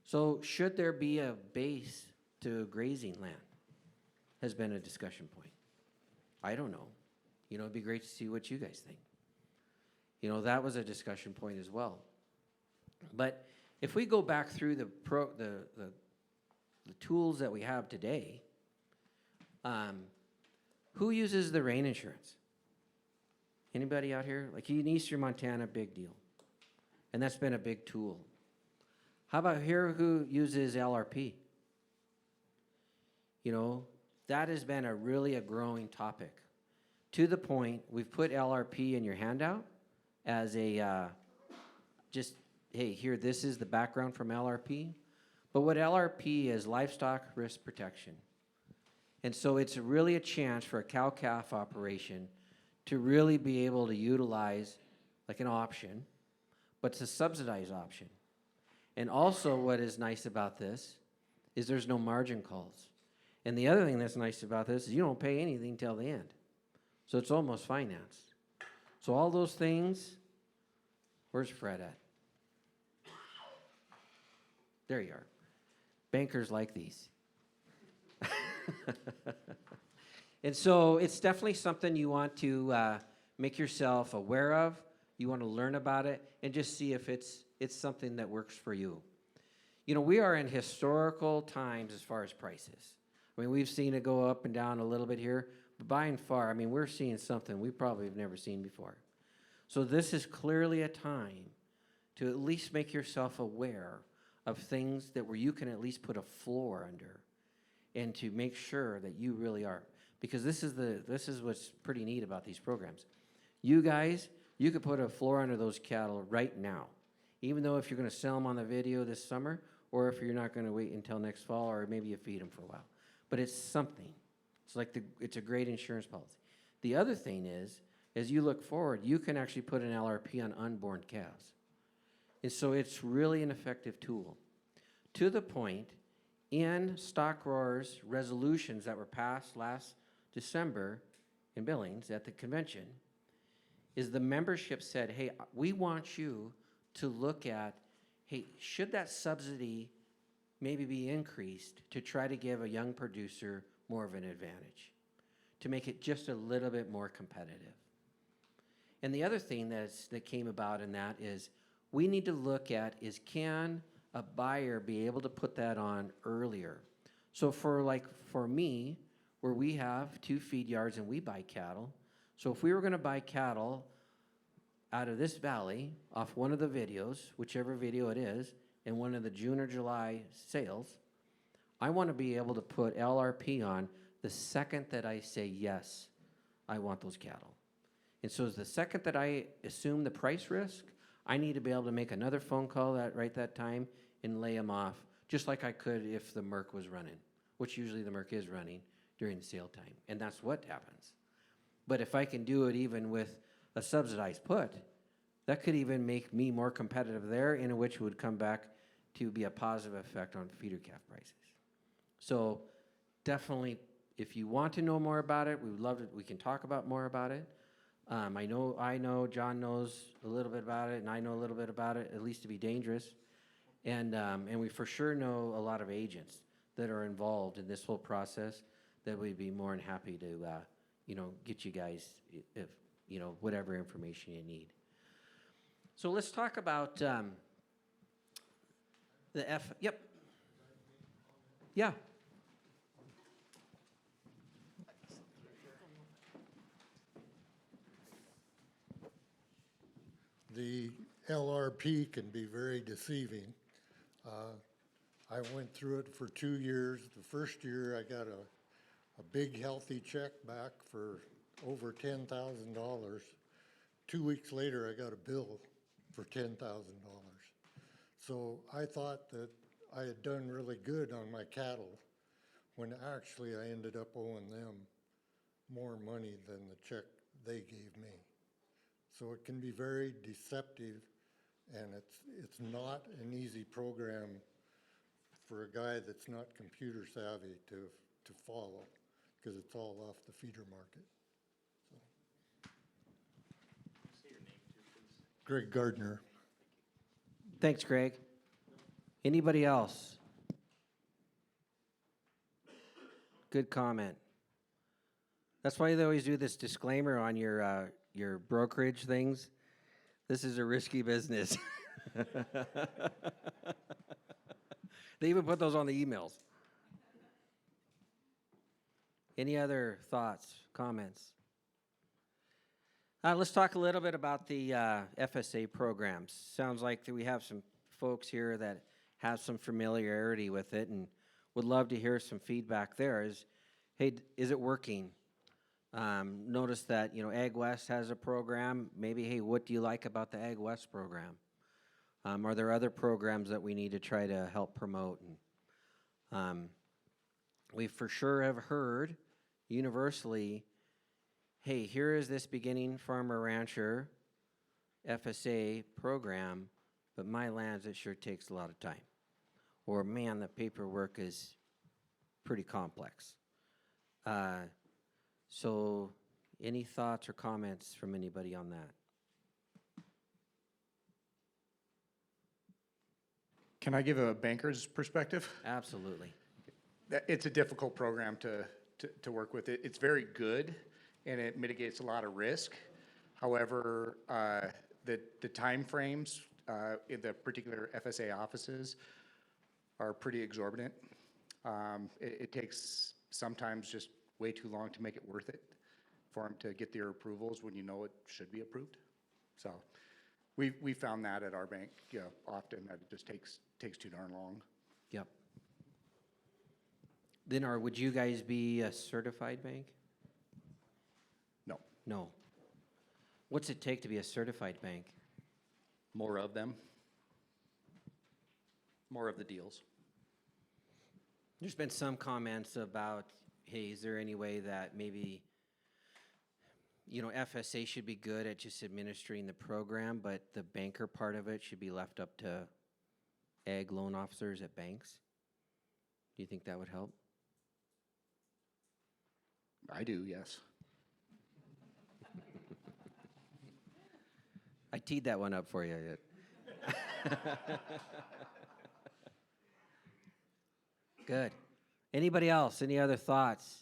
So should there be a base to grazing land? Has been a discussion point. I don't know. You know, it'd be great to see what you guys think. You know, that was a discussion point as well. But if we go back through the tools that we have today, who uses the rain insurance? Anybody out here? Like in Eastern Montana, big deal. And that's been a big tool. How about here, who uses LRP? You know, that has been a really growing topic. To the point, we've put LRP in your handout as a, just, hey, here, this is the background from LRP. But what LRP is, livestock risk protection. And so it's really a chance for a cow-calf operation to really be able to utilize like an option, but it's a subsidized option. And also what is nice about this is there's no margin calls. And the other thing that's nice about this is you don't pay anything till the end. So it's almost financed. So all those things, where's Fred at? There you are. Bankers like these. And so it's definitely something you want to make yourself aware of. You want to learn about it and just see if it's something that works for you. You know, we are in historical times as far as prices. I mean, we've seen it go up and down a little bit here, but by and far, I mean, we're seeing something we probably have never seen before. So this is clearly a time to at least make yourself aware of things that where you can at least put a floor under and to make sure that you really are. Because this is what's pretty neat about these programs. You guys, you could put a floor under those cattle right now, even though if you're going to sell them on the video this summer, or if you're not going to wait until next fall, or maybe you feed them for a while. But it's something. It's like it's a great insurance policy. The other thing is, as you look forward, you can actually put an LRP on unborn calves. And so it's really an effective tool. To the point, in stock growers' resolutions that were passed last December in Billings at the convention, is the membership said, hey, we want you to look at, hey, should that subsidy maybe be increased to try to give a young producer more of an advantage, to make it just a little bit more competitive. And the other thing that came about in that is we need to look at is can a buyer be able to put that on earlier? So for me, where we have 2 feed yards and we buy cattle, so if we were gonna buy cattle out of this valley off one of the videos, whichever video it is, in one of the June or July sales, I wanna be able to put LRP on the second that I say, yes, I want those cattle. And so the second that I assume the price risk, I need to be able to make another phone call right that time and lay them off, just like I could if the Merc was running, which usually the Merc is running during the sale time, and that's what happens. But if I can do it even with a subsidized put, that could even make me more competitive there, in which would come back to be a positive effect on feeder calf prices. So definitely, if you want to know more about it, we would love it. We can talk about more about it. I know John knows a little bit about it, and I know a little bit about it, at least to be dangerous. And we for sure know a lot of agents that are involved in this whole process that we'd be more than happy to, get you guys, if, whatever information you need. So let's talk about yep. Yeah. The LRP can be very deceiving. I went through it for 2 years. The first year I got a big healthy check back for over $10,000. 2 weeks later I got a bill for $10,000. So I thought that I had done really good on my cattle, when actually I ended up owing them more money than the check they gave me. So it can be very deceptive, and it's not an easy program for a guy that's not computer savvy to follow, because it's all off the feeder market. So. Greg Gardner. Thanks, Greg. Anybody else? Good comment. That's why they always do this disclaimer on your brokerage things. This is a risky business. They even put those on the emails. Any other thoughts, comments? Let's talk a little bit about the FSA programs. Sounds like that we have some folks here that have some familiarity with it and would love to hear some feedback there. Hey, is it working? Notice that, Ag West has a program. Maybe, hey, what do you like about the Ag West program? Are there other programs that we need to try to help promote? And, we for sure have heard universally, hey, here is this beginning farmer rancher FSA program, but my lands, it sure takes a lot of time. Or, man, the paperwork is pretty complex. So any thoughts or comments from anybody on that? Can I give a banker's perspective? Absolutely. It's a difficult program to work with. It's very good, and it mitigates a lot of risk. However, the timeframes in the particular FSA offices are pretty exorbitant. It takes sometimes just way too long to make it worth it for them to get their approvals when you know it should be approved. So we found that at our bank, often that it just takes too darn long. Yep. Then would you guys be a certified bank? No. No. What's it take to be a certified bank? More of them. More of the deals. There's been some comments about, hey, is there any way that maybe, FSA should be good at just administering the program, but the banker part of it should be left up to ag loan officers at banks? Do you think that would help? I do, yes. I teed that one up for you. Good. Anybody else? Any other thoughts?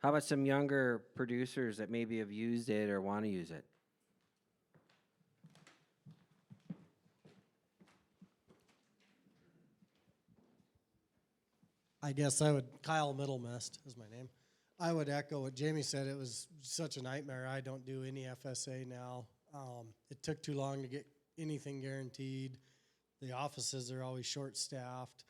How about some younger producers that maybe have used it or want to use it? I guess Kyle Middlemist is my name. I would echo what Jamie said. It was such a nightmare. I don't do any FSA now. It took too long to get anything guaranteed. The offices are always short-staffed.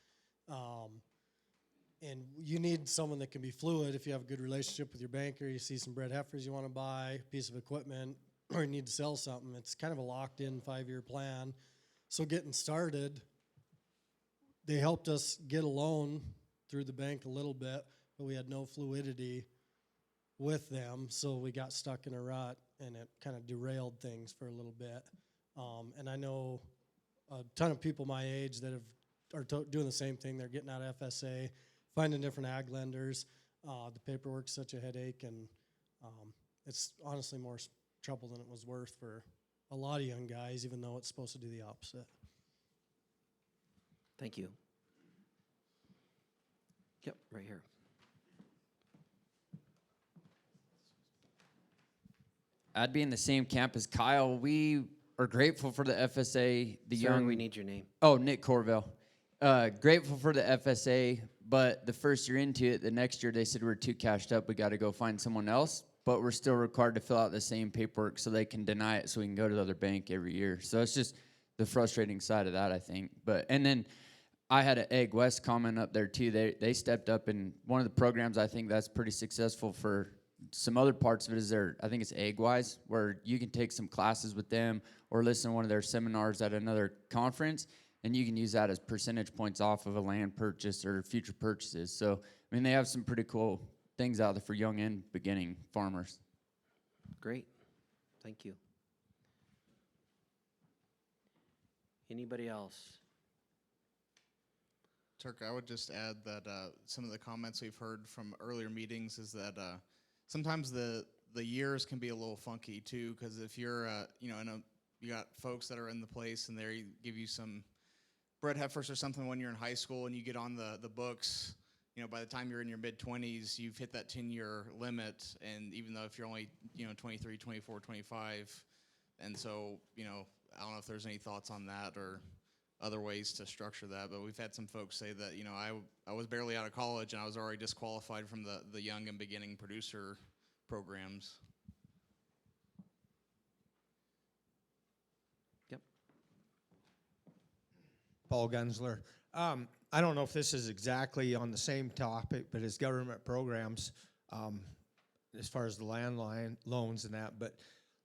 And you need someone that can be fluid. If you have a good relationship with your banker, you see some bred heifers you want to buy, a piece of equipment, or you need to sell something. It's kind of a locked-in 5-year plan. So getting started, they helped us get a loan through the bank a little bit, but we had no fluidity with them, so we got stuck in a rut, and it kind of derailed things for a little bit. And I know a ton of people my age that are doing the same thing. They're getting out of FSA, finding different ag lenders. The paperwork's such a headache, and it's honestly more trouble than it was worth for a lot of young guys, even though it's supposed to do the opposite. Thank you. Yep, right here. I'd be in the same camp as Kyle. We are grateful for the FSA. Sir, we need your name. Oh, Nick Corville. Grateful for the FSA, but the first year into it, the next year they said we're too cashed up. We got to go find someone else, but we're still required to fill out the same paperwork so they can deny it so we can go to the other bank every year. So it's just the frustrating side of that, I think. And then I had an Ag West comment up there too. They stepped up, and one of the programs I think that's pretty successful for some other parts of it is I think it's AgWise, where you can take some classes with them or listen to one of their seminars at another conference, and you can use that as percentage points off of a land purchase or future purchases. So, I mean, they have some pretty cool things out there for young and beginning farmers. Great, thank you. Anybody else? Turk, I would just add that some of the comments we've heard from earlier meetings is that sometimes the years can be a little funky too, because if you're you got folks that are in the place and they give you some bred heifers or something when you're in high school and you get on the books, by the time you're in your mid-20s, you've hit that 10-year limit, and even though if you're only 23, 24, 25, and so I don't know if there's any thoughts on that or other ways to structure that, but we've had some folks say that, I was barely out of college and I was already disqualified from the young and beginning producer programs. Yep. Paul Gensler. I don't know if this is exactly on the same topic, but it's government programs, as far as the loans and that, but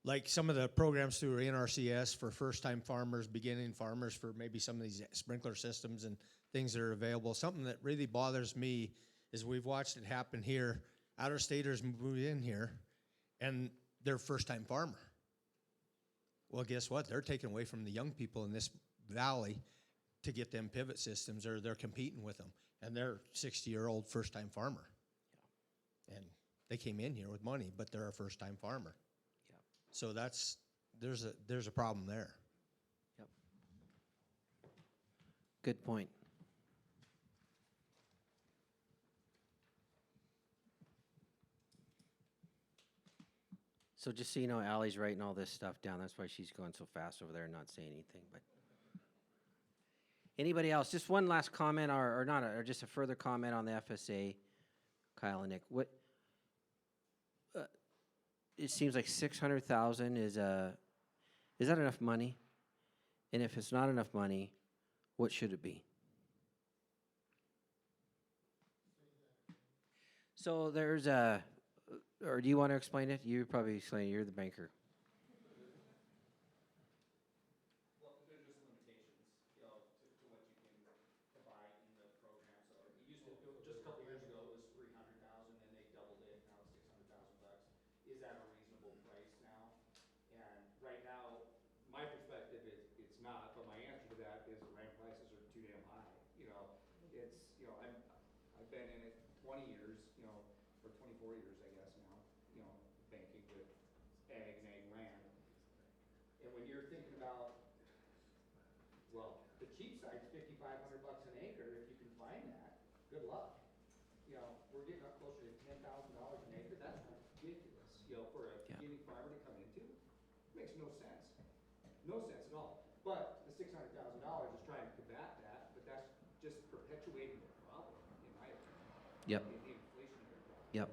like some of the programs through NRCS for first-time farmers, beginning farmers, for maybe some of these sprinkler systems and things that are available. Something that really bothers me is we've watched it happen here. Out-of-staters move in here, and they're first-time farmer. Well, guess what? They're taken away from the young people in this valley to get them pivot systems, or they're competing with them, and they're 60-year-old first-time farmer. And they came in here with money, but they're a first-time farmer. So there's a problem there. Yep. Good point. So just so you know, Allie's writing all this stuff down. That's why she's going so fast over there and not saying anything. But anybody else? Just one last comment, or just a further comment on the FSA, Kyle and Nick. What? It seems like 600,000 is that enough money? And if it's not enough money, what should it be? So there's or do you want to explain it? You probably explain it. You're the banker. Well, there's just limitations, to what you can provide in the program. So it used to, just a couple years ago, it was 300,000, then they doubled it, now it's 600,000 bucks. Is that a reasonable price now? And right now, my perspective is it's not, but my answer to that is the land prices are too damn high. I've been in it 20 years, or 24 years, I guess now, banking with ag and ag land. And when you're thinking about, well, the cheap side's $5,500 an acre. If you can find that, good luck. We're getting up closer to $10,000 an acre. That's ridiculous. For a beginning farmer to come into, makes no sense. No sense at all. But the $600,000 is trying to combat that, but that's just perpetuating the problem, in my opinion. Yep. The inflationary problem. Yep.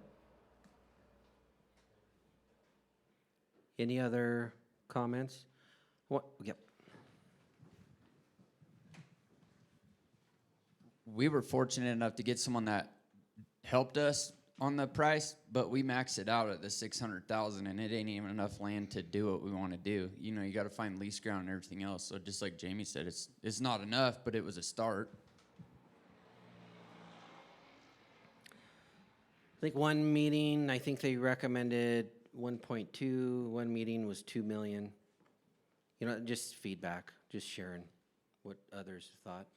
Any other comments? What? Yep. We were fortunate enough to get someone that helped us on the price, but we maxed it out at the 600,000, and it ain't even enough land to do what we want to do. You got to find lease ground and everything else. So just like Jamie said, it's not enough, but it was a start. I think one meeting, I think they recommended 1.2. One meeting was 2 million. Just feedback, just sharing what others thought.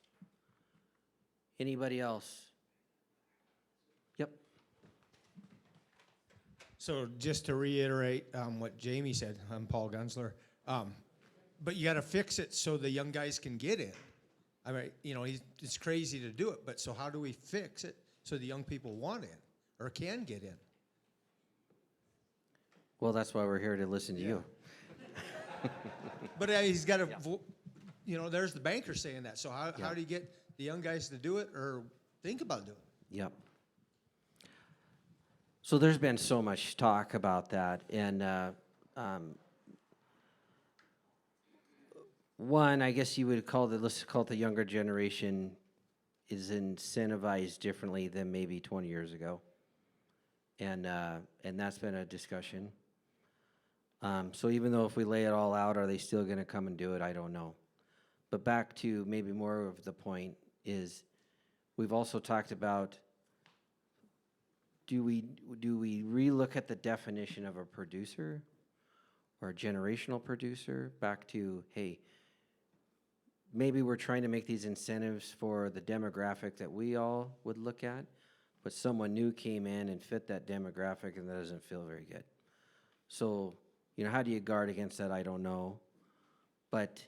Anybody else? Yep. So just to reiterate what Jamie said, I'm Paul Gensler. But you got to fix it so the young guys can get in. I mean, it's crazy to do it, but so how do we fix it so the young people want in or can get in? Well, that's why we're here to listen to you. But he's got to, there's the banker saying that. So how do you get the young guys to do it or think about doing it? Yep. So there's been so much talk about that, and one, I guess you would let's call it the younger generation is incentivized differently than maybe 20 years ago, and that's been a discussion. So even though if we lay it all out, are they still going to come and do it? I don't know. But back to maybe more of the point is, we've also talked about, do we relook at the definition of a producer or a generational producer? Back to, hey, maybe we're trying to make these incentives for the demographic that we all would look at, but someone new came in and fit that demographic, and that doesn't feel very good. So, how do you guard against that? I don't know. But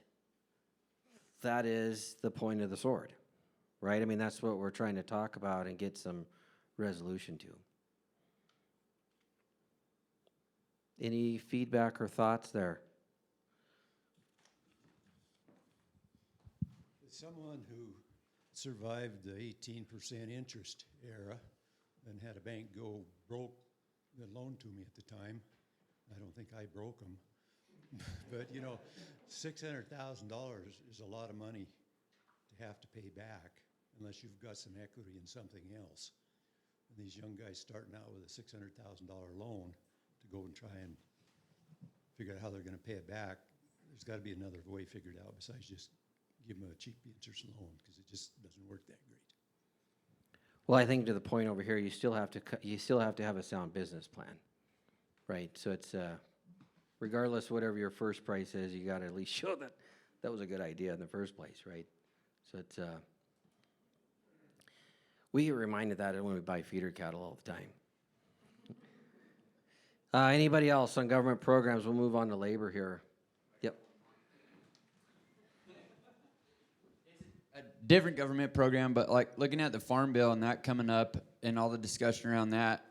that is the point of the sword, right? I mean, that's what we're trying to talk about and get some resolution to. Any feedback or thoughts there? As someone who survived the 18% interest era and had a bank go broke the loan to me at the time, I don't think I broke them. But $600,000 is a lot of money to have to pay back unless you've got some equity in something else. And these young guys starting out with a $600,000 loan to go and try and figure out how they're going to pay it back, there's got to be another way figured out besides just give them a cheap interest loan, because it just doesn't work that great. Well, I think to the point over here, you still have to have a sound business plan, right? So it's regardless whatever your first price is, you got to at least show that that was a good idea in the first place, right? So it's we get reminded that when we buy feeder cattle all the time. Anybody else on government programs? We'll move on to labor here. Yep. A different government program, but like looking at the farm bill and that coming up and all the discussion around that,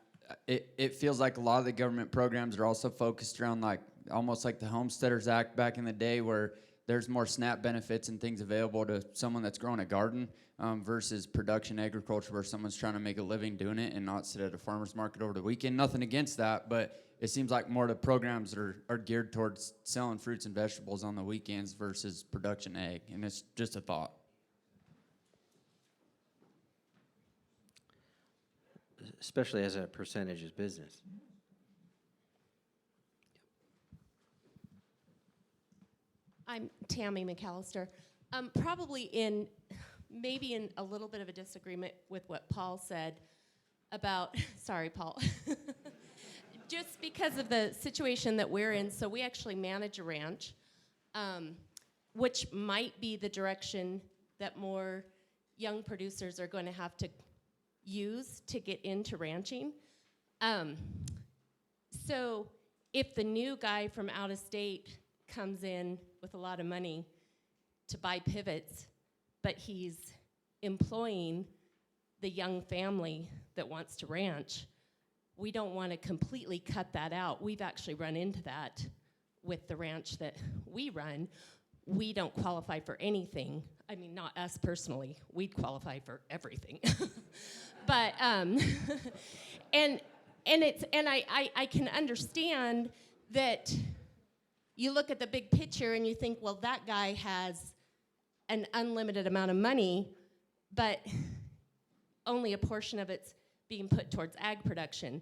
it feels like a lot of the government programs are also focused around like almost like the Homesteaders Act back in the day, where there's more SNAP benefits and things available to someone that's growing a garden versus production agriculture, where someone's trying to make a living doing it and not sit at a farmer's market over the weekend. Nothing against that, but it seems like more of the programs are geared towards selling fruits and vegetables on the weekends versus production ag, and it's just a thought. Especially as a percentage of business. I'm Tammy McAllister. Maybe in a little bit of a disagreement with what Paul said about, sorry, Paul. Just because of the situation that we're in, so we actually manage a ranch, which might be the direction that more young producers are going to have to use to get into ranching. So if the new guy from out of state comes in with a lot of money to buy pivots, but he's employing the young family that wants to ranch, we don't want to completely cut that out. We've actually run into that with the ranch that we run. We don't qualify for anything. I mean, not us personally. We'd qualify for everything. But I can understand that you look at the big picture and you think, well, that guy has an unlimited amount of money, but only a portion of it's being put towards ag production.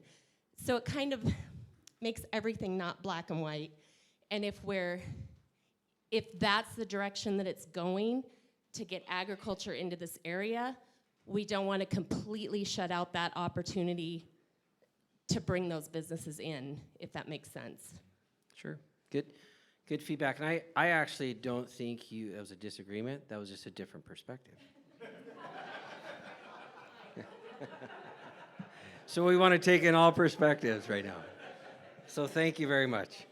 So it kind of makes everything not black and white. And if that's the direction that it's going to get agriculture into this area, we don't want to completely shut out that opportunity to bring those businesses in, if that makes sense. Sure. Good feedback. And I actually don't think that was a disagreement. That was just a different perspective. So we want to take in all perspectives right now. So thank you very much.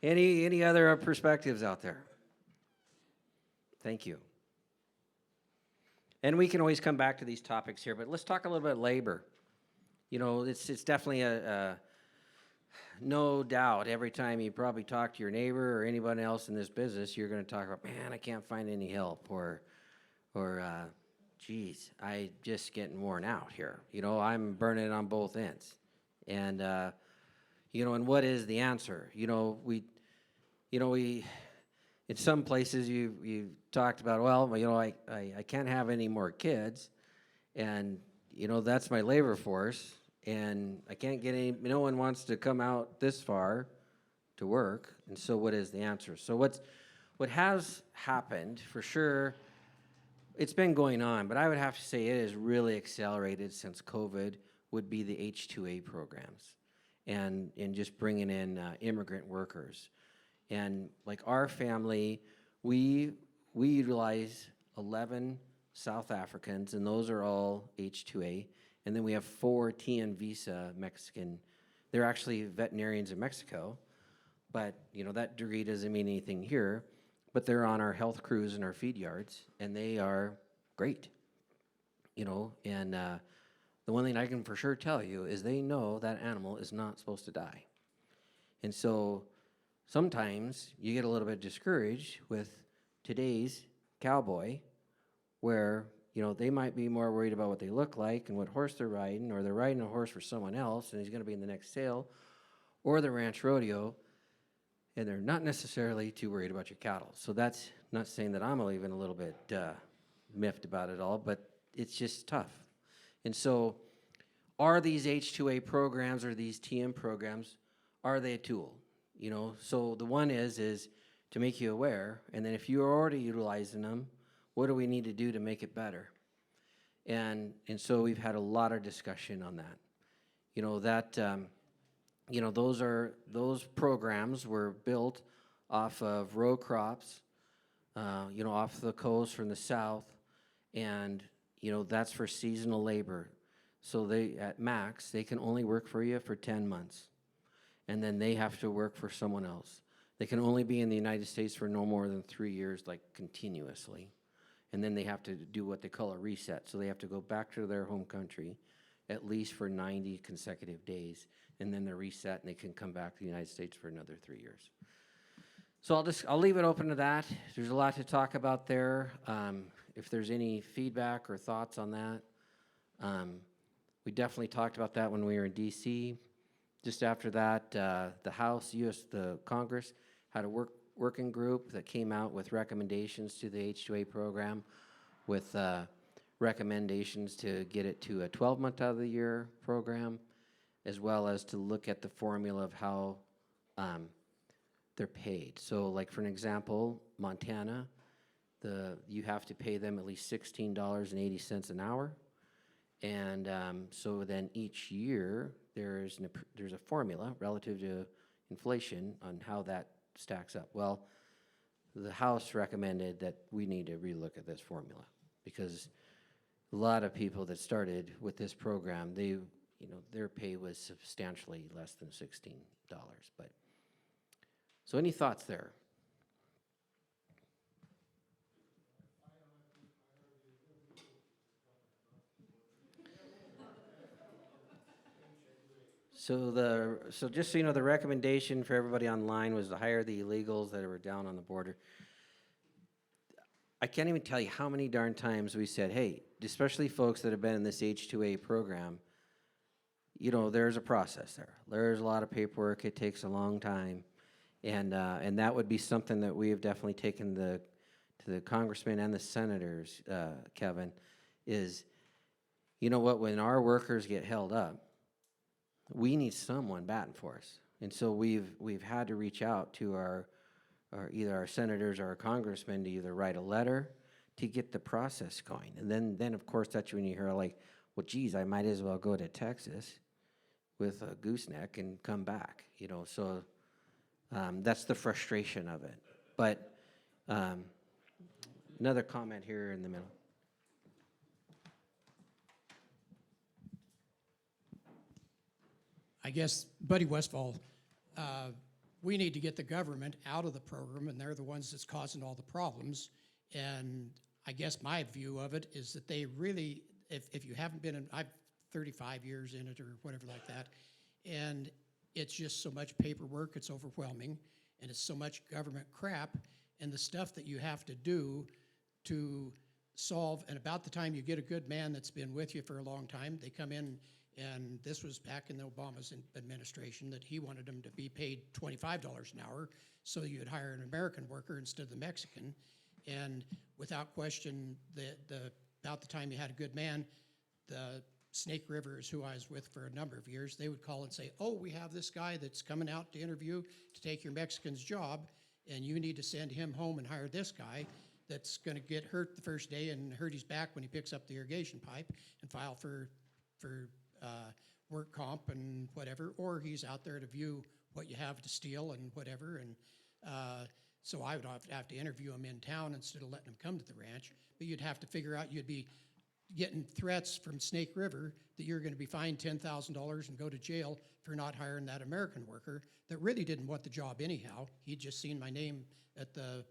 Any other perspectives out there? Thank you. And we can always come back to these topics here, but let's talk a little bit labor. It's definitely no doubt every time you probably talk to your neighbor or anyone else in this business, you're going to talk about, man, I can't find any help, or geez, I just getting worn out here. I'm burning on both ends. And, and what is the answer? We in some places you talked about, well, I can't have any more kids, and, that's my labor force, and I can't get no one wants to come out this far to work. And so what is the answer? So what has happened for sure, it's been going on, but I would have to say it has really accelerated since COVID, would be the H-2A programs and just bringing in immigrant workers. And like our family, we utilize 11 South Africans, and those are all H-2A. And then we have 4 TN visa Mexican. They're actually veterinarians in Mexico, but you know that degree doesn't mean anything here. But they're on our health crews and our feed yards, and they are great. You know, and the one thing I can for sure tell you is they know that animal is not supposed to die. And so sometimes you get a little bit discouraged with today's cowboy, where you know they might be more worried about what they look like and what horse they're riding, or they're riding a horse for someone else and he's going to be in the next sale, or the ranch rodeo, and they're not necessarily too worried about your cattle. So that's not saying that I'm even a little bit miffed about it all, but it's just tough. And so are these H-2A programs or these TM programs, are they a tool? You know, so the one is to make you aware, and then if you're already utilizing them, what do we need to do to make it better? And so we've had a lot of discussion on that. You know, that, you know, those programs were built off of row crops, you know, off the coast from the south, and, you know, that's for seasonal labor. So they, at max, they can only work for you for 10 months. And then they have to work for someone else. They can only be in the United States for no more than 3 years, like continuously. And then they have to do what they call a reset. So they have to go back to their home country at least for 90 consecutive days. And then they're reset and they can come back to the United States for another 3 years. So I'll leave it open to that. There's a lot to talk about there. If there's any feedback or thoughts on that. We definitely talked about that when we were in DC. Just after that, the House, the Congress had a working group that came out with recommendations to the H-2A program, with recommendations to get it to a 12-month out of the year program, as well as to look at the formula of how they're paid. So like for an example, Montana, you have to pay them at least $16.80 an hour. And so then each year there's a formula relative to inflation on how that stacks up. Well, the House recommended that we need to relook at this formula, because a lot of people that started with this program, their pay was substantially less than $16. But so any thoughts there? So just so you know, the recommendation for everybody online was to hire the illegals that were down on the border. I can't even tell you how many darn times we said, hey, especially folks that have been in this H-2A program, you know, there's a process there. There's a lot of paperwork. It takes a long time. And that would be something that we have definitely taken to the congressmen and the senators, Kevin, is, you know what, when our workers get held up, we need someone batting for us. And so we've had to reach out to our either our senators or our congressmen to either write a letter to get the process going. And then of course, that's when you hear like, well, geez, I might as well go to Texas with a gooseneck and come back, you know. So that's the frustration of it. But another comment here in the middle. I guess, Buddy Westfall, we need to get the government out of the program, and they're the ones that's causing all the problems. And I guess my view of it is that they really, if you haven't been in, I've 35 years in it or whatever like that, and it's just so much paperwork, it's overwhelming, and it's so much government crap, and the stuff that you have to do to solve, and about the time you get a good man that's been with you for a long time, they come in. And this was back in the Obama's administration, that he wanted them to be paid $25 an hour, so you'd hire an American worker instead of the Mexican. And without question, about the time you had a good man, the Snake River is who I was with for a number of years. They would call and say, oh, we have this guy that's coming out to interview to take your Mexican's job, and you need to send him home and hire this guy that's going to get hurt the first day and hurt his back when he picks up the irrigation pipe and file for work comp and whatever, or he's out there to view what you have to steal and whatever. And so I would have to interview him in town instead of letting him come to the ranch. But you'd have to figure out, you'd be getting threats from Snake River that you're going to be fined $10,000 and go to jail for not hiring that American worker that really didn't want the job anyhow. He'd just seen my name at the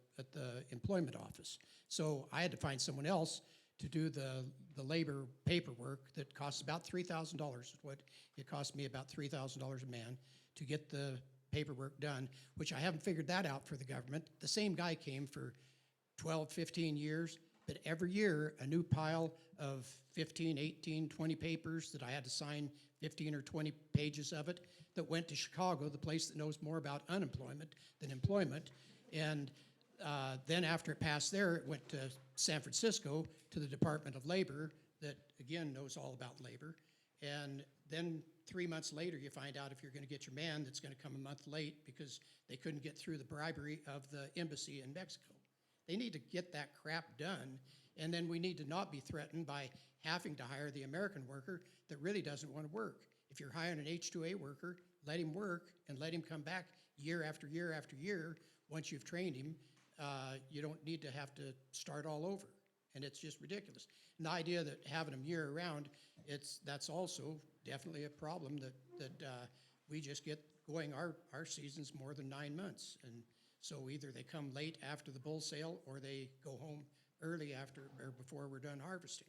employment office. So I had to find someone else to do the labor paperwork that costs about $3,000. What it cost me, about $3,000 a man to get the paperwork done, which I haven't figured that out for the government. The same guy came for 12, 15 years, but every year a new pile of 15, 18, 20 papers that I had to sign 15 or 20 pages of it that went to Chicago, the place that knows more about unemployment than employment. And then after it passed there, it went to San Francisco to the Department of Labor that, again, knows all about labor. And then 3 months later, you find out if you're going to get your man that's going to come a month late because they couldn't get through the bribery of the embassy in Mexico. They need to get that crap done, and then we need to not be threatened by having to hire the American worker that really doesn't want to work. If you're hiring an H-2A worker, let him work and let him come back year after year after year. Once you've trained him, you don't need to have to start all over, and it's just ridiculous. And the idea that having them year round, that's also definitely a problem that we just get going our seasons more than 9 months. And so either they come late after the bull sale or they go home early after or before we're done harvesting.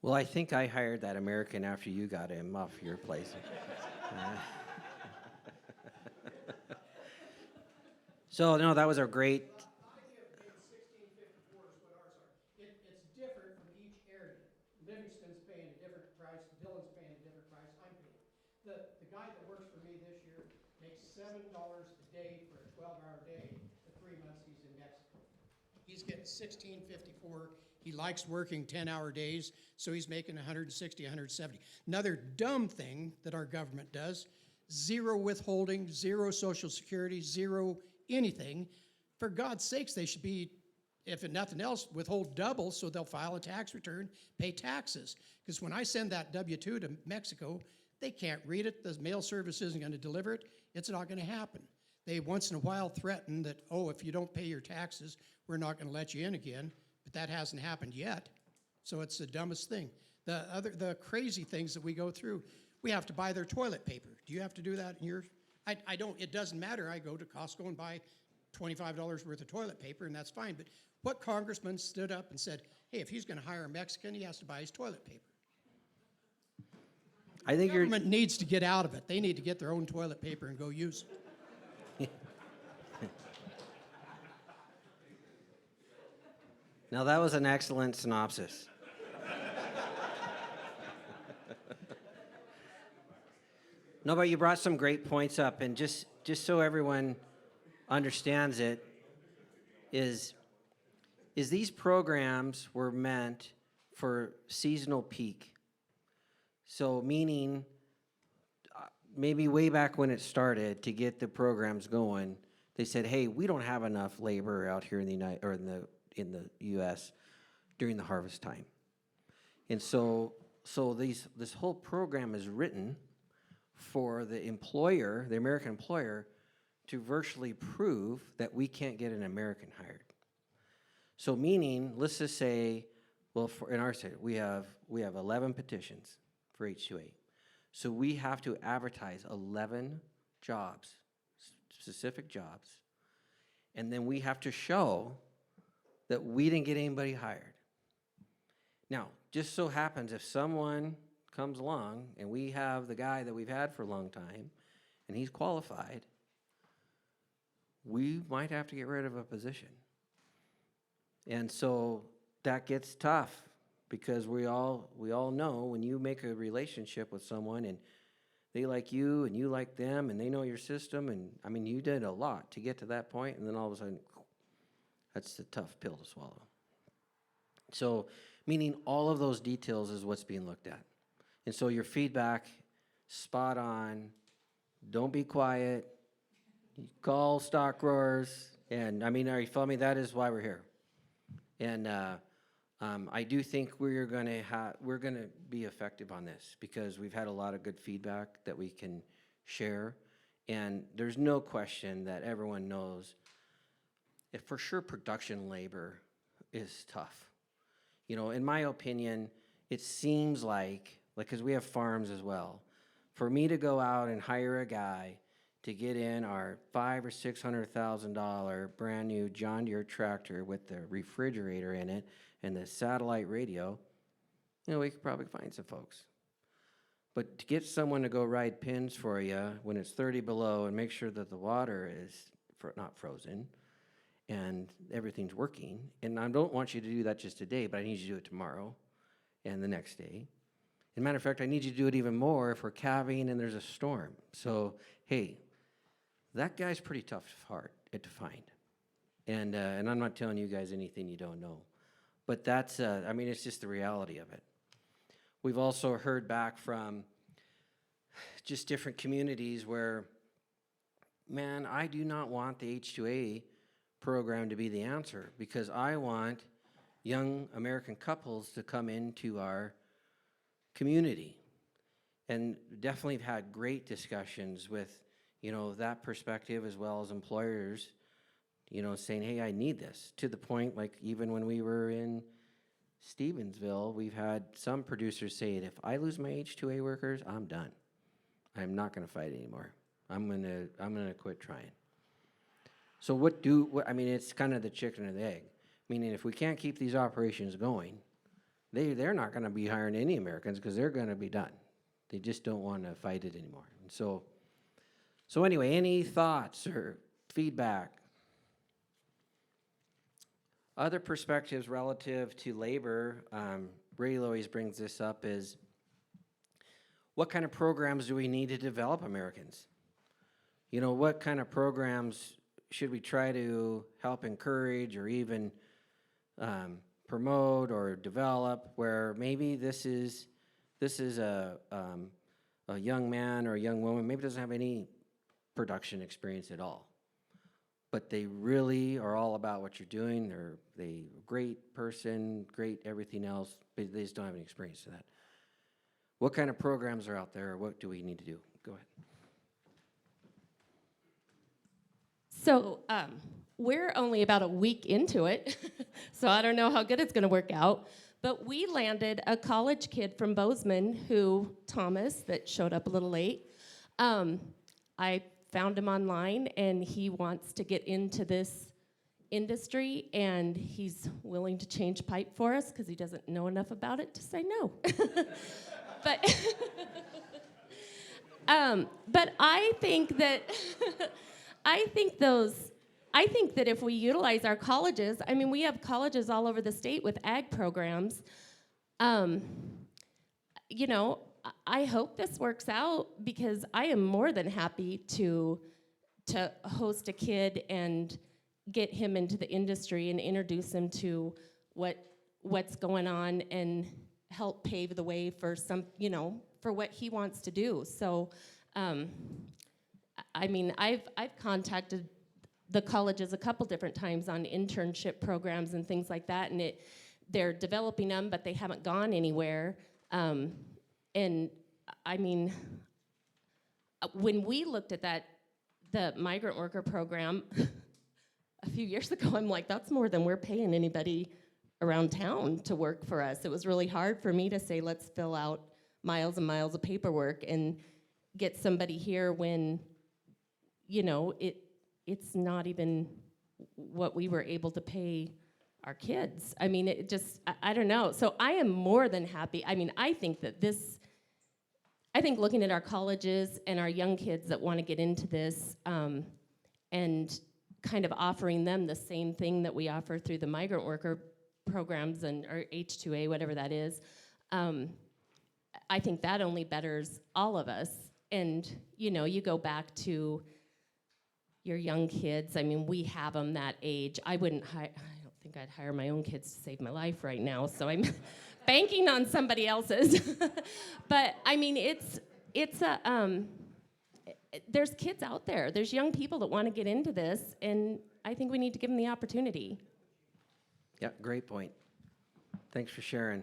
Well, I think I hired that American after you got him off your place. So, no, that was a great. It's different from each area. Livingston's paying a different price, Dillon's paying a different price, I'm paying. The guy that works for me this year makes $7 a day for a 12-hour day. The 3 months he's in Mexico, he's getting $16.54. He likes working 10-hour days, so he's making $160, $170. Another dumb thing that our government does: zero withholding, zero Social Security, zero anything. For God's sakes, they should be, if nothing else, withhold double so they'll file a tax return, pay taxes. Because when I send that W-2 to Mexico, they can't read it. The mail service isn't going to deliver it. It's not going to happen. They once in a while threaten that, oh, if you don't pay your taxes, we're not going to let you in again. But that hasn't happened yet. So it's the dumbest thing. The crazy things that we go through, we have to buy their toilet paper. Do you have to do that in yours? I don't. It doesn't matter. I go to Costco and buy $25 worth of toilet paper, and that's fine. But what congressman stood up and said, hey, if he's going to hire a Mexican, he has to buy his toilet paper? I think the government needs to get out of it. They need to get their own toilet paper and go use it. Now, that was an excellent synopsis. No, but you brought some great points up, and just so everyone understands it, is these programs were meant for seasonal peak. So meaning, maybe way back when it started, to get the programs going, they said, hey, we don't have enough labor out here in the U.S. during the harvest time. And so this whole program is written for the employer, the American employer, to virtually prove that we can't get an American hired. So meaning, let's just say, well, in our state, we have 11 petitions for H-2A. So we have to advertise 11 jobs, specific jobs, and then we have to show that we didn't get anybody hired. Now, just so happens if someone comes along and we have the guy that we've had for a long time and he's qualified, we might have to get rid of a position. And so that gets tough because we all know when you make a relationship with someone and they like you and you like them and they know your system, and I mean, you did a lot to get to that point, and then all of a sudden, that's a tough pill to swallow. So meaning all of those details is what's being looked at. And so your feedback, spot on, don't be quiet, call stock roars, and I mean, are you following me? That is why we're here. And I do think we're gonna be effective on this because we've had a lot of good feedback that we can share. And there's no question that everyone knows if for sure production labor is tough. You know, in my opinion, it seems like, because we have farms as well, for me to go out and hire a guy to get in our $500,000 or $600,000 brand new John Deere tractor with the refrigerator in it and the satellite radio, you know, we could probably find some folks. But to get someone to go ride pins for you when it's 30 below and make sure that the water is not frozen and everything's working, and I don't want you to do that just today, but I need you to do it tomorrow and the next day. As a matter of fact, I need you to do it even more if we're calving and there's a storm. So, hey, that guy's pretty tough to find. And I'm not telling you guys anything you don't know. But that's, I mean, it's just the reality of it. We've also heard back from just different communities where, man, I do not want the H2A program to be the answer because I want young American couples to come into our community. And definitely have had great discussions with, you know, that perspective as well as employers, you know, saying, hey, I need this. To the point, like even when we were in Stevensville, we've had some producers say, if I lose my H2A workers, I'm done. I'm not gonna fight anymore. I'm gonna quit trying. So I mean, it's kind of the chicken and the egg. Meaning if we can't keep these operations going, they're not gonna be hiring any Americans because they're gonna be done. They just don't wanna fight it anymore. And so anyway, any thoughts or feedback? Other perspectives relative to labor, Ray always brings this up, is what kind of programs do we need to develop Americans? You know, what kind of programs should we try to help encourage or even promote or develop where maybe this is a young man or a young woman, maybe doesn't have any production experience at all, but they really are all about what you're doing. They're a great person, great everything else, but they just don't have any experience to that. What kind of programs are out there, or what do we need to do? Go ahead. So we're only about a week into it, so I don't know how good it's going to work out. But we landed a college kid from Bozeman Thomas, that showed up a little late. I found him online, and he wants to get into this industry, and he's willing to change pipe for us because he doesn't know enough about it to say no. But I think that I think that if we utilize our colleges, I mean, we have colleges all over the state with ag programs. You know, I hope this works out because I am more than happy to host a kid and get him into the industry and introduce him to what's going on and help pave the way for for what he wants to do. So, I mean, I've contacted the colleges a couple different times on internship programs and things like that, and they're developing them, but they haven't gone anywhere. And I mean, when we looked at the migrant worker program a few years ago, I'm like, that's more than we're paying anybody around town to work for us. It was really hard for me to say, let's fill out miles and miles of paperwork and get somebody here when, you know, it's not even what we were able to pay our kids. I mean, it just, I don't know. So I am more than happy. I mean, I think looking at our colleges and our young kids that want to get into this and kind of offering them the same thing that we offer through the migrant worker programs or H2A, whatever that is, I think that only betters all of us. And, you know, you go back to your young kids. I mean, we have them that age. I don't think I'd hire my own kids to save my life right now, so I'm banking on somebody else's. But I mean, it's a there's kids out there. There's young people that want to get into this, and I think we need to give them the opportunity. Yeah, great point. Thanks for sharing.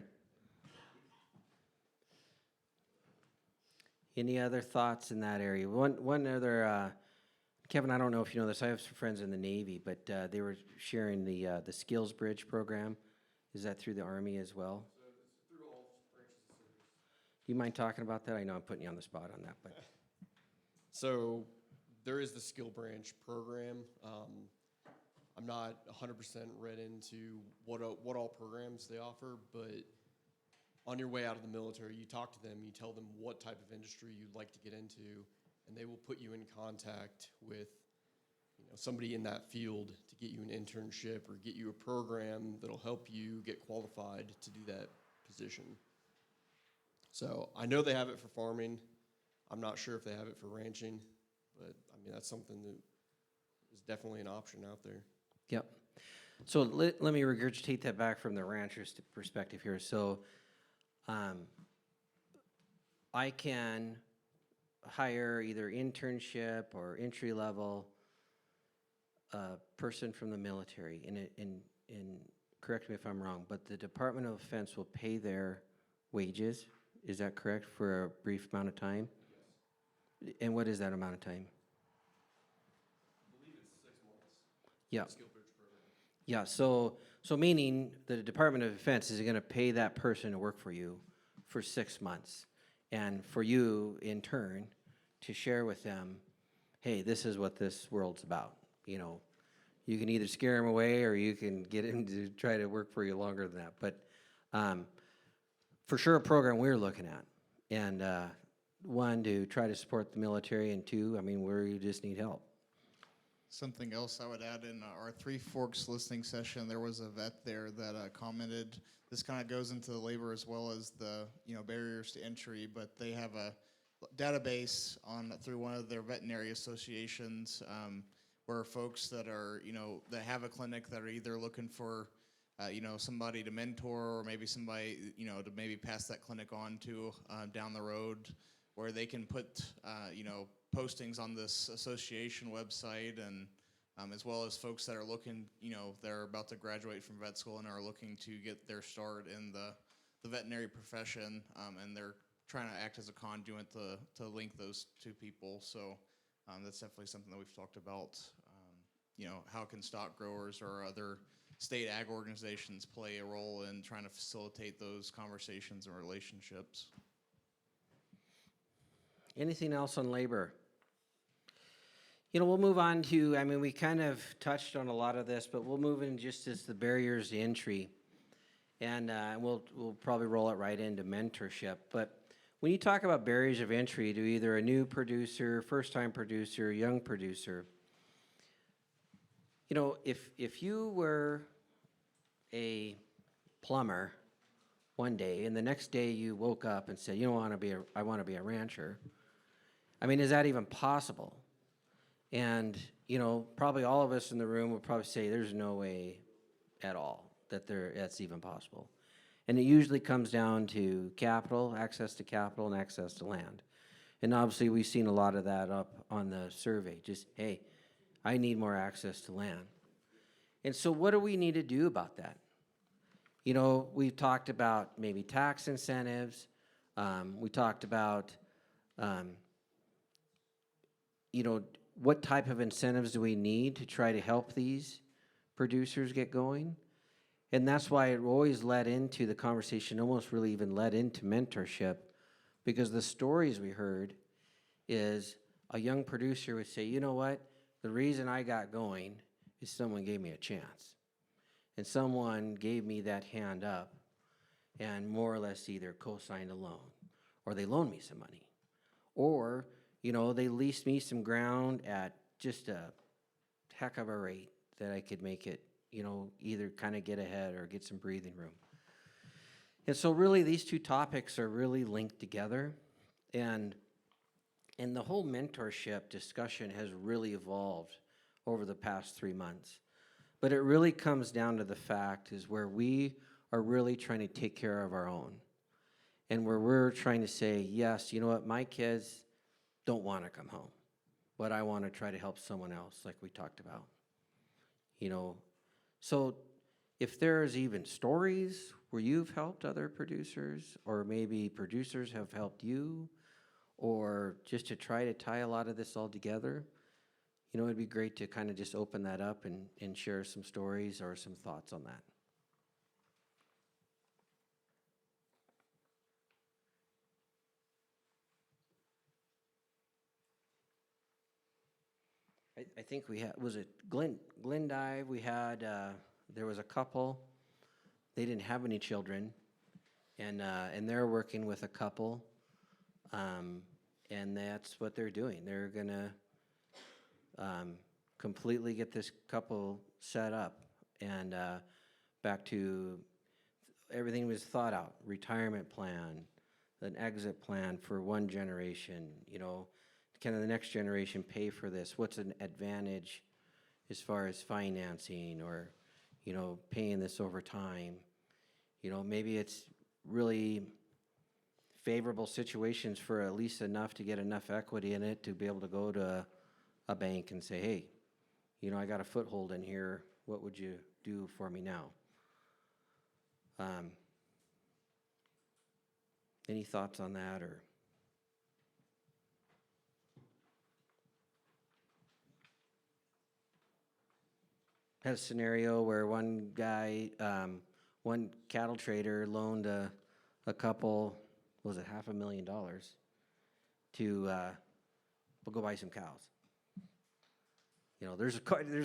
Any other thoughts in that area? One other, Kevin, I don't know if you know this. I have some friends in the Navy, but they were sharing the Skills Bridge program. Is that through the Army as well? So it's through all branches of service. Do you mind talking about that? I know I'm putting you on the spot on that, but So there is the skill branch program. I'm not 100% read into what all programs they offer, but on your way out of the military, you talk to them, you tell them what type of industry you'd like to get into, and they will put you in contact with somebody in that field to get you an internship or get you a program that'll help you get qualified to do that position. So I know they have it for farming. I'm not sure if they have it for ranching, but I mean, that's something that is definitely an option out there. yep. So let me regurgitate that back from the rancher's perspective here. So I can hire either internship or entry level person from the military, and correct me if I'm wrong, but the Department of Defense will pay their wages. Is that correct, for a brief amount of time? Yes. And what is that amount of time? I believe it's 6 months. Yeah. Skill bridge program. Yeah, so meaning the Department of Defense is gonna pay that person to work for you for 6 months. And for you, in turn, to share with them, hey, this is what this world's about. You know, you can either scare them away or you can get them to try to work for you longer than that. But for sure, a program we're looking at. And one, to try to support the military, and two, I mean, we just need help. Something else I would add, in our Three Forks listening session, there was a vet there that commented, this kind of goes into the labor as well as the barriers to entry, but they have a database through one of their veterinary associations where folks that are that have a clinic that are either looking for somebody to mentor, or maybe somebody to maybe pass that clinic on to down the road, where they can put postings on this association website, and as well as folks that are looking, they're about to graduate from vet school and are looking to get their start in the veterinary profession, and they're trying to act as a conduit to link those two people. So that's definitely something that we've talked about. How can stock growers or other state ag organizations play a role in trying to facilitate those conversations and relationships? Anything else on labor? We'll move on to, I mean, we kind of touched on a lot of this, but we'll move in just as the barriers to entry. And we'll probably roll it right into mentorship. But when you talk about barriers of entry to either a new producer, first-time producer, young producer, if you were a plumber one day and the next day you woke up and said, I want to be a rancher, I mean, is that even possible? And, probably all of us in the room would probably say there's no way at all that's even possible. And it usually comes down to capital, access to capital, and access to land. And obviously we've seen a lot of that up on the survey. Just, hey, I need more access to land. And so what do we need to do about that? We've talked about maybe tax incentives. We talked about, what type of incentives do we need to try to help these producers get going? And that's why it always led into the conversation, almost really even led into mentorship, because the stories we heard is a young producer would say, you know what, the reason I got going is someone gave me a chance. And someone gave me that hand up and more or less either co-signed a loan, or they loaned me some money, or they leased me some ground at just a heck of a rate that I could make it, either kind of get ahead or get some breathing room. And so really these two topics are really linked together, and the whole mentorship discussion has really evolved over the past 3 months. But it really comes down to the fact is where we are really trying to take care of our own. And where we're trying to say, yes, you know what, my kids don't want to come home, but I want to try to help someone else, like we talked about. You know, so if there's even stories where you've helped other producers, or maybe producers have helped you, or just to try to tie a lot of this all together, you know, it'd be great to kind of just open that up and share some stories or some thoughts on that. I think we had, was it Glendive? We had, there was a couple, they didn't have any children, and they're working with a couple, and that's what they're doing. They're gonna completely get this couple set up, and back to everything was thought out, retirement plan, an exit plan for one generation, you know, can the next generation pay for this? What's an advantage as far as financing, or, you know, paying this over time? You know, maybe it's really favorable situations for at least enough to get enough equity in it to be able to go to a bank and say, hey, you know, I got a foothold in here. What would you do for me now? Any thoughts on that, or? Had a scenario where one guy, one cattle trader loaned a couple, was it $500,000 to we'll go buy some cows. You know, there's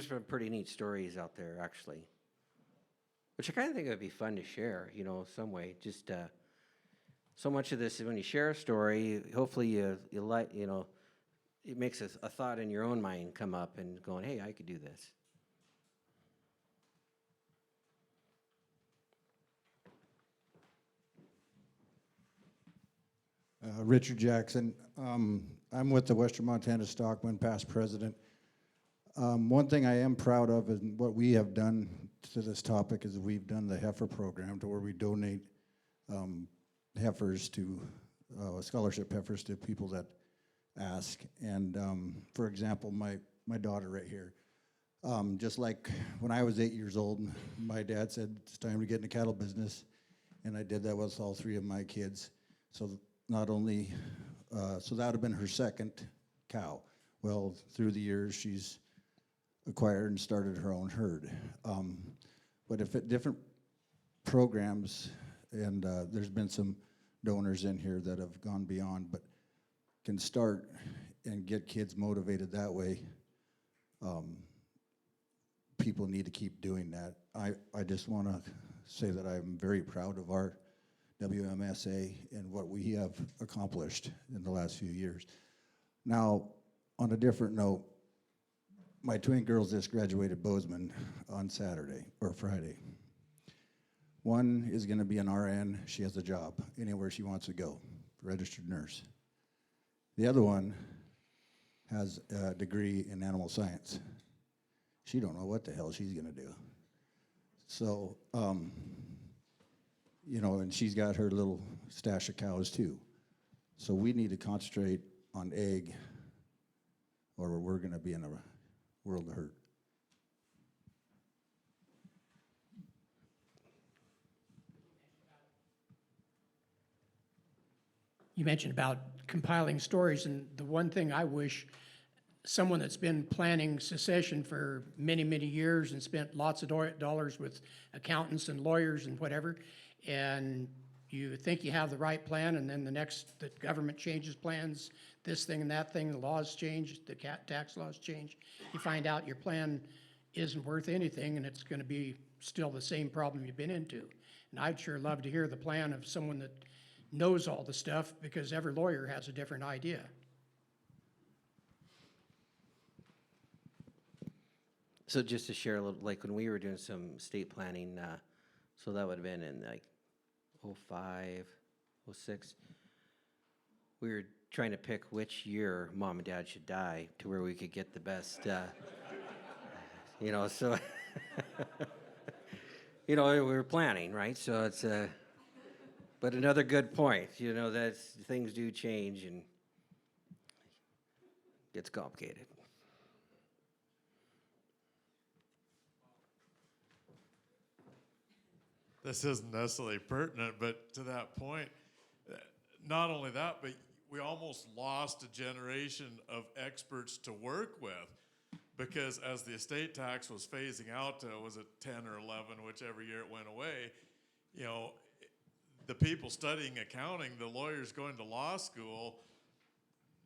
some pretty neat stories out there actually, which I kind of think would be fun to share. You know, some way. Just so much of this is when you share a story, hopefully you like, you know, it makes a thought in your own mind come up and going, hey, I could do this. Richard Jackson. I'm with the Western Montana Stockman, past president. One thing I am proud of and what we have done to this topic is we've done the heifer program to where we donate heifers to, scholarship heifers to people that ask. And for example, my daughter right here, just like when I was 8 years old, my dad said it's time to get in the cattle business. And I did that with all three of my kids. So not only, so that would have been her second cow. Well, through the years, she's acquired and started her own herd. But if at different programs, and there's been some donors in here that have gone beyond, but can start and get kids motivated that way, people need to keep doing that. I just want to say that I'm very proud of our WMSA and what we have accomplished in the last few years. Now, on a different note, my twin girls just graduated Bozeman on Saturday or Friday. One is going to be an RN. She has a job anywhere she wants to go, registered nurse. The other one has a degree in animal science. She don't know what the hell she's going to do. So, you know, and she's got her little stash of cows too. So we need to concentrate on egg, or we're going to be in a world of hurt. You mentioned about compiling stories, and the one thing I wish someone that's been planning secession for many, many years and spent lots of dollars with accountants and lawyers and whatever, and you think you have the right plan, and then the government changes plans, this thing and that thing, the laws change, the tax laws change. You find out your plan isn't worth anything, and it's going to be still the same problem you've been into. And I'd sure love to hear the plan of someone that knows all the stuff, because every lawyer has a different idea. So just to share a little, like when we were doing some state planning, so that would have been in like 05, 06, we were trying to pick which year mom and dad should die to where we could get the best, you know, so You know, we were planning, right? So it's but another good point, you know, that things do change and gets complicated. This isn't necessarily pertinent, but to that point, not only that, but we almost lost a generation of experts to work with, because as the estate tax was phasing out to, was it 10 or 11, whichever year it went away, you know, the people studying accounting, the lawyers going to law school,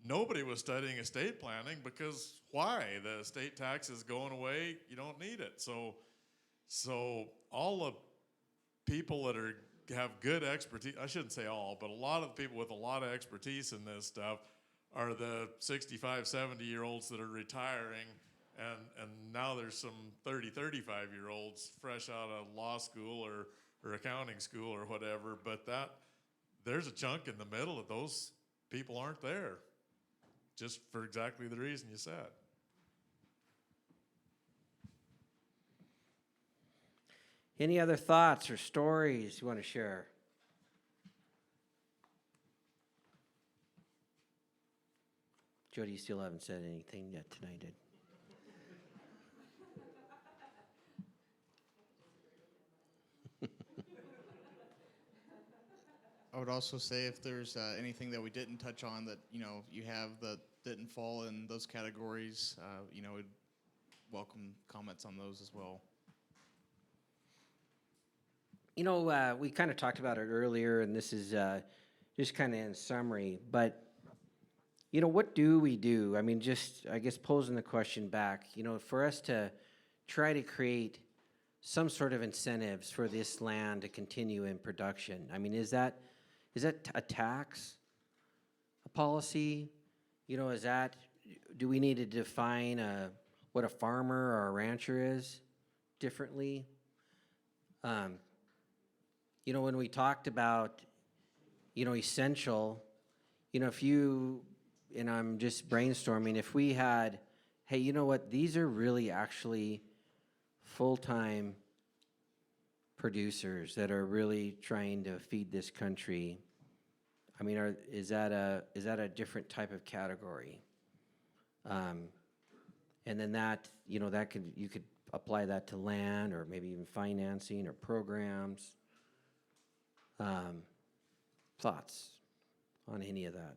nobody was studying estate planning, because why? The estate tax is going away, you don't need it. So all the people that have good expertise, I shouldn't say all, but a lot of the people with a lot of expertise in this stuff are the 65, 70-year-olds that are retiring, and now there's some 30, 35-year-olds fresh out of law school or accounting school or whatever, but there's a chunk in the middle of those people aren't there, just for exactly the reason you said. Any other thoughts or stories you want to share? Jody, you still haven't said anything yet tonight, did? I would also say if there's anything that we didn't touch on that, you know, you have that didn't fall in those categories, you know, we'd welcome comments on those as well. You know, we kind of talked about it earlier, and this is just kind of in summary, but, you know, what do we do? I mean, just, I guess, posing the question back, you know, for us to try to create some sort of incentives for this land to continue in production. I mean, is that a tax, a policy? You know, do we need to define what a farmer or a rancher is differently? You know, when we talked about, you know, essential, you know, and I'm just brainstorming, if we had, hey, you know what, these are really actually full-time producers that are really trying to feed this country. I mean, is that a different type of category? And then that, you know, you could apply that to land or maybe even financing or programs. Thoughts on any of that?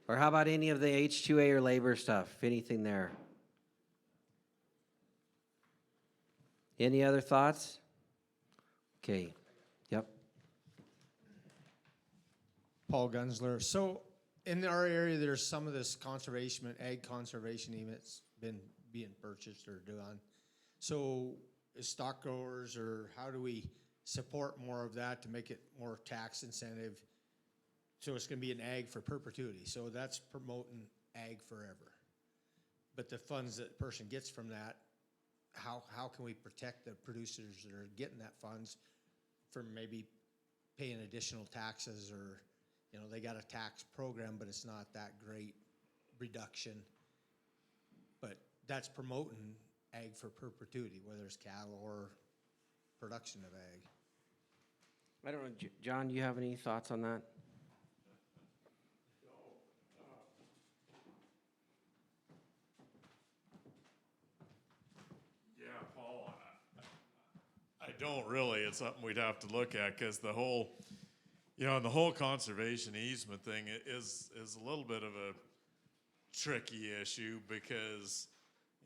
Or how about any of the H-2A or labor stuff? Anything there? Any other thoughts? Okay. Yep. Paul Gunsler. So in our area, there's some of this ag conservation units been being purchased or done. So as stock growers, or how do we support more of that to make it more tax incentive? So it's going to be an ag for perpetuity. So that's promoting ag forever. But the funds that the person gets from that, how can we protect the producers that are getting that funds from maybe paying additional taxes, or, you know, they got a tax program, but it's not that great reduction. But that's promoting ag for perpetuity, whether it's cattle or production of ag. I don't know, John, do you have any thoughts on that? I don't really. It's something we'd have to look at, because the whole conservation easement thing is a little bit of a tricky issue, because,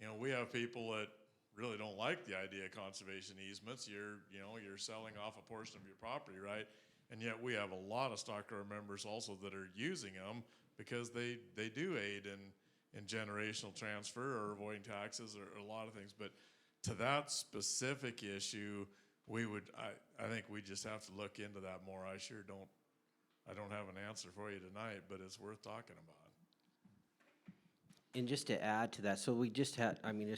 you know, we have people that really don't like the idea of conservation easements. You're selling off a portion of your property, right? And yet we have a lot of stockgrower members also that are using them because they do aid in generational transfer or avoiding taxes or a lot of things. But to that specific issue, I think we just have to look into that more. I sure don't I don't have an answer for you tonight, but it's worth talking about. And just to add to that, so we just had, I mean,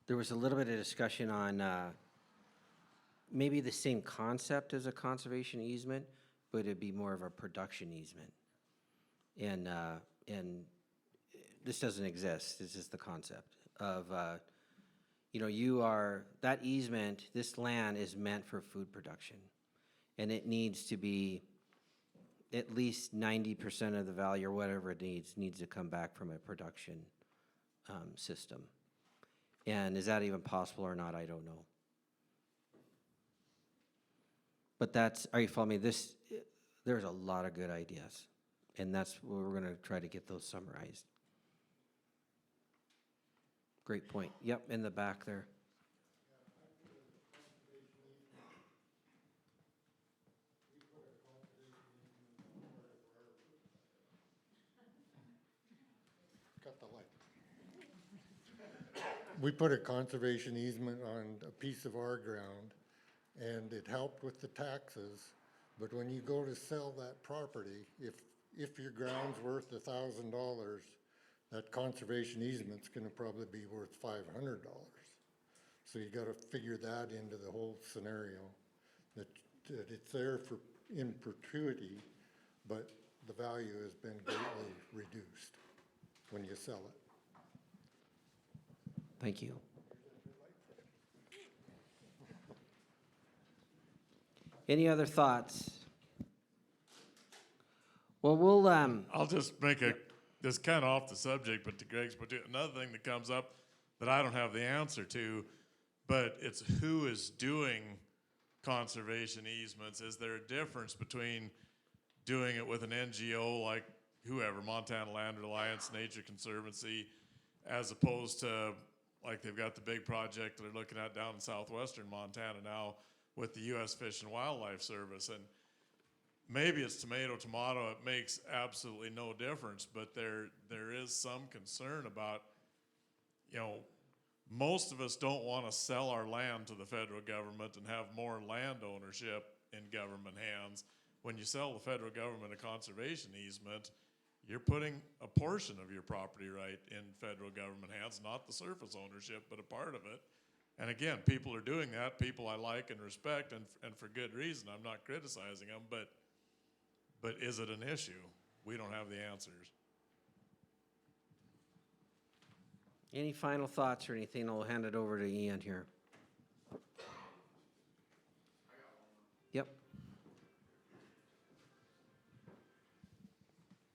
there was a little bit of discussion on maybe the same concept as a conservation easement, but it'd be more of a production easement. And this doesn't exist. This is the concept of, that easement, this land is meant for food production. And it needs to be at least 90% of the value or whatever it needs to come back from a production system. And is that even possible or not? I don't know. But are you following me? There's a lot of good ideas. And that's where we're going to try to get those summarized. Great point. Yep, in the back there. Got the light. We put a conservation easement on a piece of our ground, and it helped with the taxes. But when you go to sell that property, if your ground's worth $1,000, that conservation easement's gonna probably be worth $500. So you gotta figure that into the whole scenario, that it's there in perpetuity, but the value has been greatly reduced when you sell it. Thank you. Any other thoughts? Well, we'll I'll just make this kind of off the subject, but to Greg's, but another thing that comes up that I don't have the answer to, but it's who is doing conservation easements. Is there a difference between doing it with an NGO like whoever, Montana Land Alliance, Nature Conservancy, as opposed to like they've got the big project they're looking at down in southwestern Montana now with the U.S. Fish and Wildlife Service? And maybe it's tomato, it makes absolutely no difference, but there is some concern about, most of us don't want to sell our land to the federal government and have more land ownership in government hands. When you sell the federal government a conservation easement, you're putting a portion of your property right in federal government hands, not the surface ownership, but a part of it. And again, people are doing that, people I like and respect, and for good reason. I'm not criticizing them, but is it an issue? We don't have the answers. any final thoughts or anything? I'll hand it over to Ian here. Yep.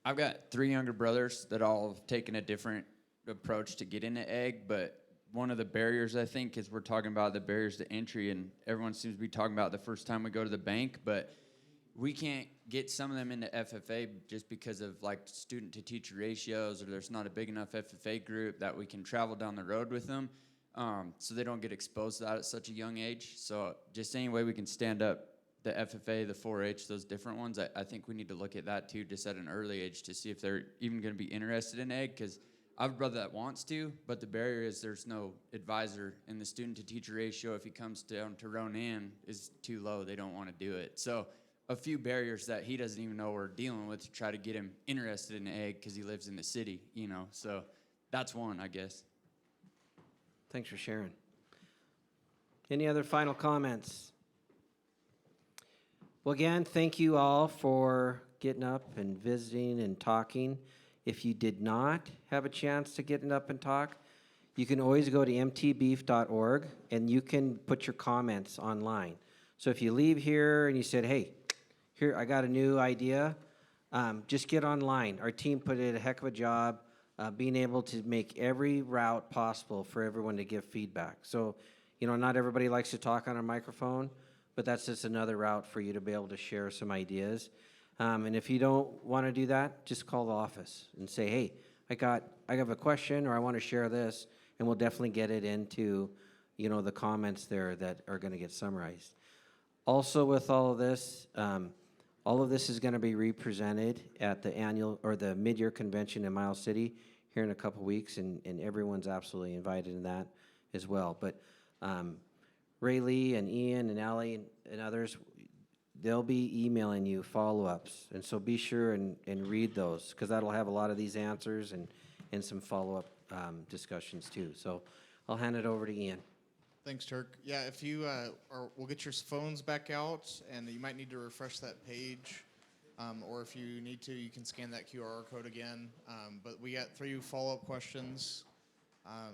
I've got 3 younger brothers that all have taken a different approach to get into ag, but one of the barriers, I think, is we're talking about the barriers to entry, and everyone seems to be talking about the first time we go to the bank, but we can't get some of them into FFA just because of like student to teacher ratios, or there's not a big enough FFA group that we can travel down the road with them, so they don't get exposed to that at such a young age. So just any way we can stand up the FFA, the 4-H, those different ones, I think we need to look at that too, just at an early age, to see if they're even going to be interested in ag, because I have a brother that wants to, but the barrier is there's no advisor, and the student to teacher ratio, if he comes down to Ronan, is too low. They don't want to do it. So a few barriers that he doesn't even know we're dealing with to try to get him interested in ag because he lives in the city, you know. So that's one, I guess. Thanks for sharing. Any other final comments? Well, again, thank you all for getting up and visiting and talking. If you did not have a chance to get up and talk, you can always go to mtbeef.org and you can put your comments online. So if you leave here and you said, hey, here, I got a new idea, just get online. Our team put in a heck of a job being able to make every route possible for everyone to give feedback. So, you know, not everybody likes to talk on a microphone, but that's just another route for you to be able to share some ideas. And if you don't want to do that, just call the office and say, hey, I have a question, or I want to share this, and we'll definitely get it into, you know, the comments there that are going to get summarized. Also with all of this is going to be represented at the annual or the mid-year convention in Miles City here in a couple weeks, and everyone's absolutely invited in that as well. But Ray Lee and Ian and Allie and others, they'll be emailing you follow-ups. And so be sure and read those, because that'll have a lot of these answers and some follow-up discussions too. So I'll hand it over to Ian. Thanks, Turk. Yeah, if you we'll get your phones back out, and you might need to refresh that page, or if you need to, you can scan that QR code again. But we got 3 follow-up questions,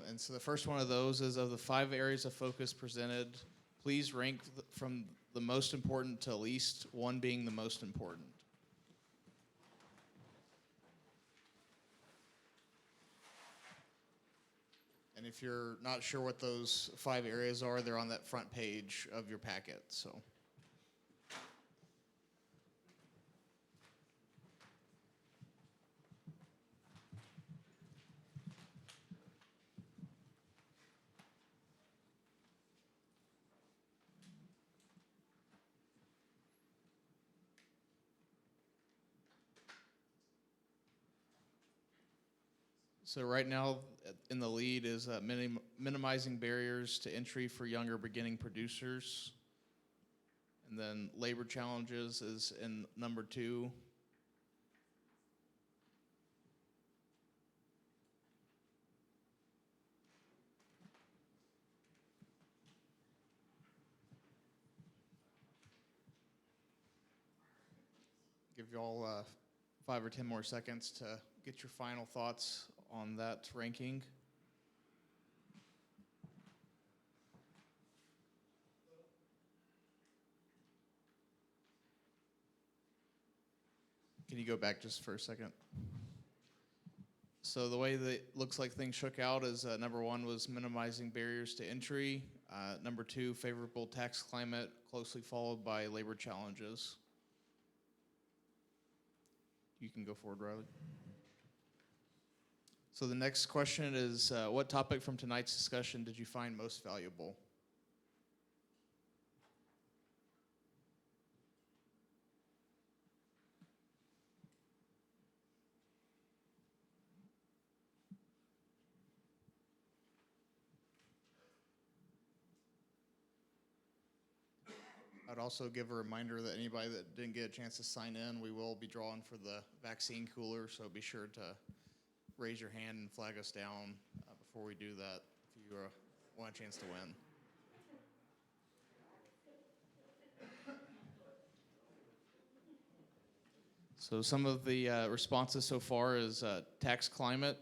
and so the first one of those is, of the 5 areas of focus presented, please rank from the most important to least, 1 being the most important. And if you're not sure what those 5 areas are, they're on that front page of your packet, so. So right now, in the lead is minimizing barriers to entry for younger beginning producers. And then labor challenges is in number 2. Give you all 5 or 10 more seconds to get your final thoughts on that ranking. Can you go back just for a second? So the way that it looks like things shook out is number 1 was minimizing barriers to entry. Number 2, favorable tax climate, closely followed by labor challenges. You can go forward, Riley. So the next question is, what topic from tonight's discussion did you find most valuable? I'd also give a reminder that anybody that didn't get a chance to sign in, we will be drawing for the vaccine cooler, so be sure to raise your hand and flag us down before we do that if you want a chance to win. So some of the responses so far is tax climate,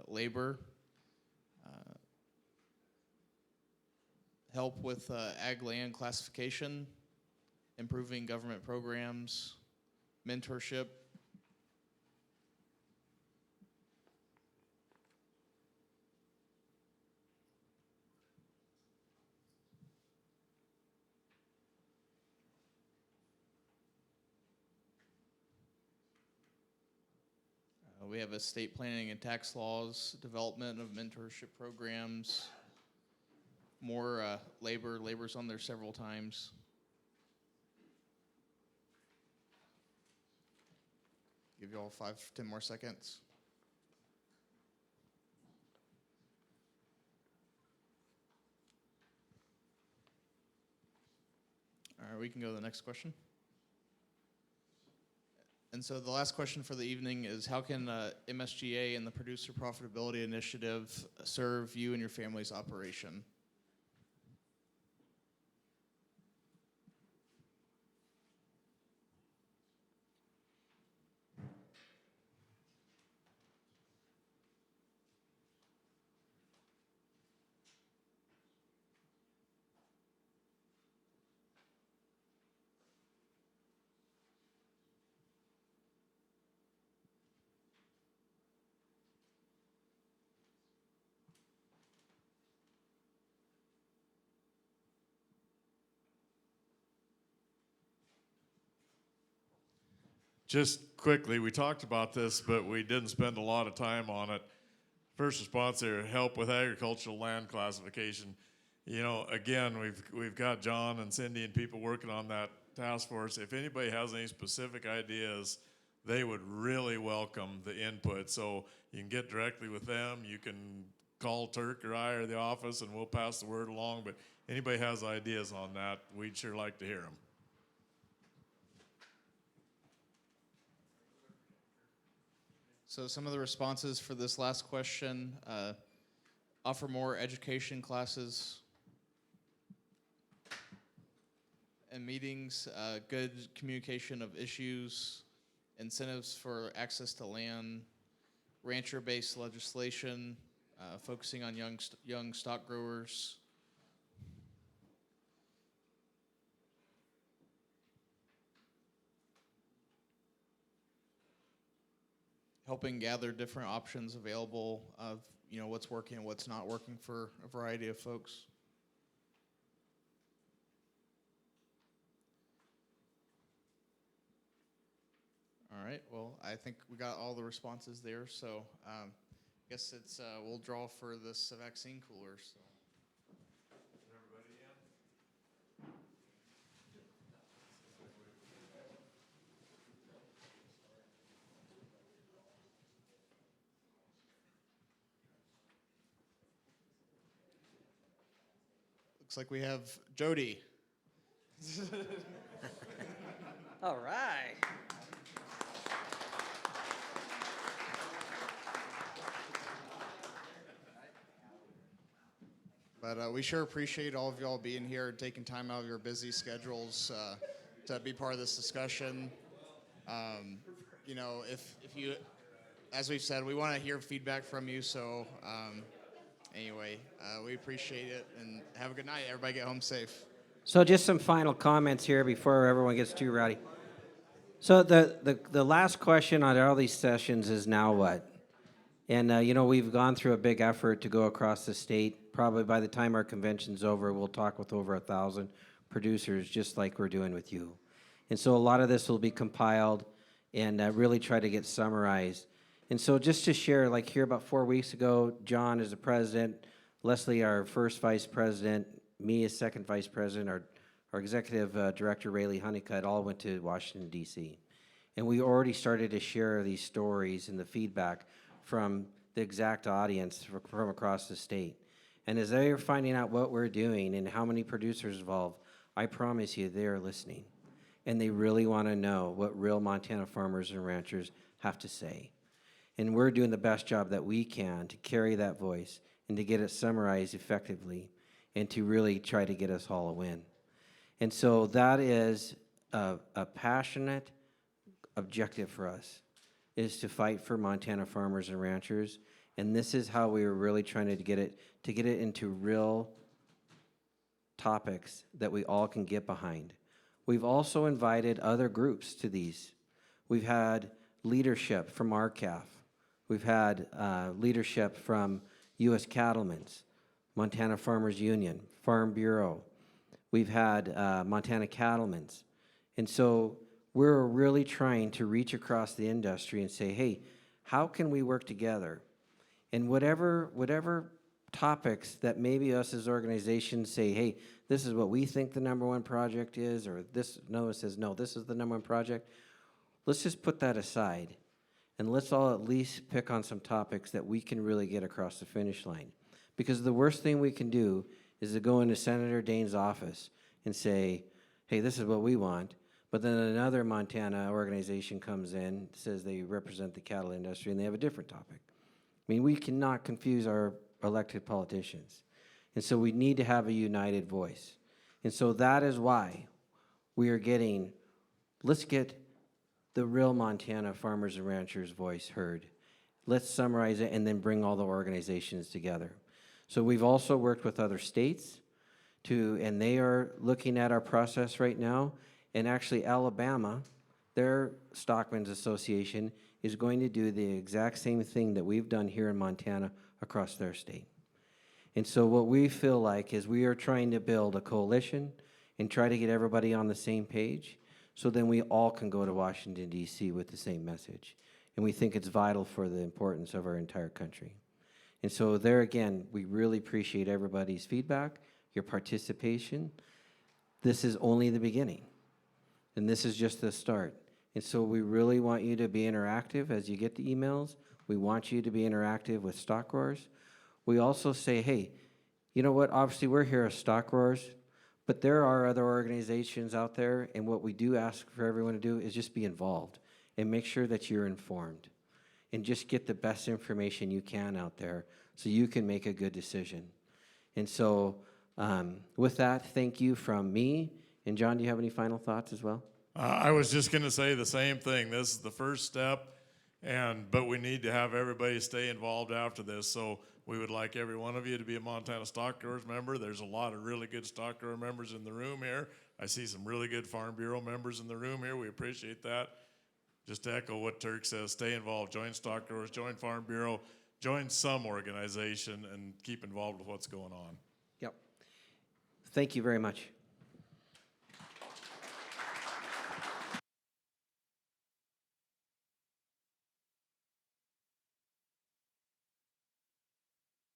labor, help with ag land classification, improving government programs, mentorship, we have estate planning and tax laws, development of mentorship programs, more labor. Labor's on there several times. Give you all 5, 10 more seconds. All right, we can go to the next question. And so the last question for the evening is, how can MSGA and the Producer Profitability Initiative serve you and your family's operation? Just quickly, we talked about this, but we didn't spend a lot of time on it. First response there, help with agricultural land classification. You know, again, we've got John and Cindy and people working on that task force. If anybody has any specific ideas, they would really welcome the input. So you can get directly with them. You can call Turk or I or the office, and we'll pass the word along. But anybody has ideas on that, we'd sure like to hear them. So some of the responses for this last question, offer more education classes and meetings, good communication of issues, incentives for access to land, rancher-based legislation, focusing on young stock growers. Helping gather different options available of, what's working and what's not working for a variety of folks. All right, well, I think we got all the responses there, so I guess it's, we'll draw for this vaccine cooler, so. Looks like we have Jody. All right. But we sure appreciate all of y'all being here and taking time out of your busy schedules to be part of this discussion. If you, as we've said, we want to hear feedback from you. So anyway, we appreciate it and have a good night. Everybody get home safe. So just some final comments here before everyone gets too rowdy. So the last question on all these sessions is now what? And, we've gone through a big effort to go across the state. Probably by the time our convention's over, we'll talk with over 1,000 producers, just like we're doing with you. And so a lot of this will be compiled and really try to get summarized. And so just to share, like here about 4 weeks ago, John is the president, Leslie, our first vice president, me as second vice president, our executive director, Rayleigh Honeycutt, all went to Washington, D.C. And we already started to share these stories and the feedback from the exact audience from across the state. And as they are finding out what we're doing and how many producers involved, I promise you they are listening. And they really want to know what real Montana farmers and ranchers have to say. And we're doing the best job that we can to carry that voice and to get it summarized effectively and to really try to get us all a win. And so that is a passionate objective for us, is to fight for Montana farmers and ranchers. And this is how we were really trying to get it into real topics that we all can get behind. We've also invited other groups to these. We've had leadership from RCAF. We've had leadership from U.S. Cattlemen's, Montana Farmers Union, Farm Bureau. We've had Montana Cattlemen's. And so we're really trying to reach across the industry and say, hey, how can we work together? And whatever topics that maybe us as organizations say, hey, this is what we think the #1 project is, or this, no one says, no, this is the #1 project. Let's just put that aside, and let's all at least pick on some topics that we can really get across the finish line. Because the worst thing we can do is to go into Senator Daines' office and say, hey, this is what we want, but then another Montana organization comes in, says they represent the cattle industry, and they have a different topic. I mean, we cannot confuse our elected politicians. And so we need to have a united voice. And so that is why we are let's get the real Montana farmers and ranchers' voice heard. Let's summarize it and then bring all the organizations together. So we've also worked with other states and they are looking at our process right now. And actually Alabama, their Stockmen's Association, is going to do the exact same thing that we've done here in Montana across their state. And so what we feel like is we are trying to build a coalition and try to get everybody on the same page, so then we all can go to Washington, D.C. with the same message. And we think it's vital for the importance of our entire country. And so there again, we really appreciate everybody's feedback, your participation. This is only the beginning, and this is just the start. And so we really want you to be interactive as you get the emails. We want you to be interactive with stock growers. We also say, hey, you know what, obviously we're here as stock growers, but there are other organizations out there, and what we do ask for everyone to do is just be involved and make sure that you're informed. and just get the best information you can out there so you can make a good decision. And so with that, thank you from me. And John, do you have any final thoughts as well? I was just going to say the same thing. This is the first step, but we need to have everybody stay involved after this. So we would like every one of you to be a Montana Stock Growers member. There's a lot of really good stock grower members in the room here. I see some really good Farm Bureau members in the room here. We appreciate that. Just to echo what Turk says, stay involved. Join Stock Growers, join Farm Bureau, join some organization, and keep involved with what's going on. Yep. Thank you very much.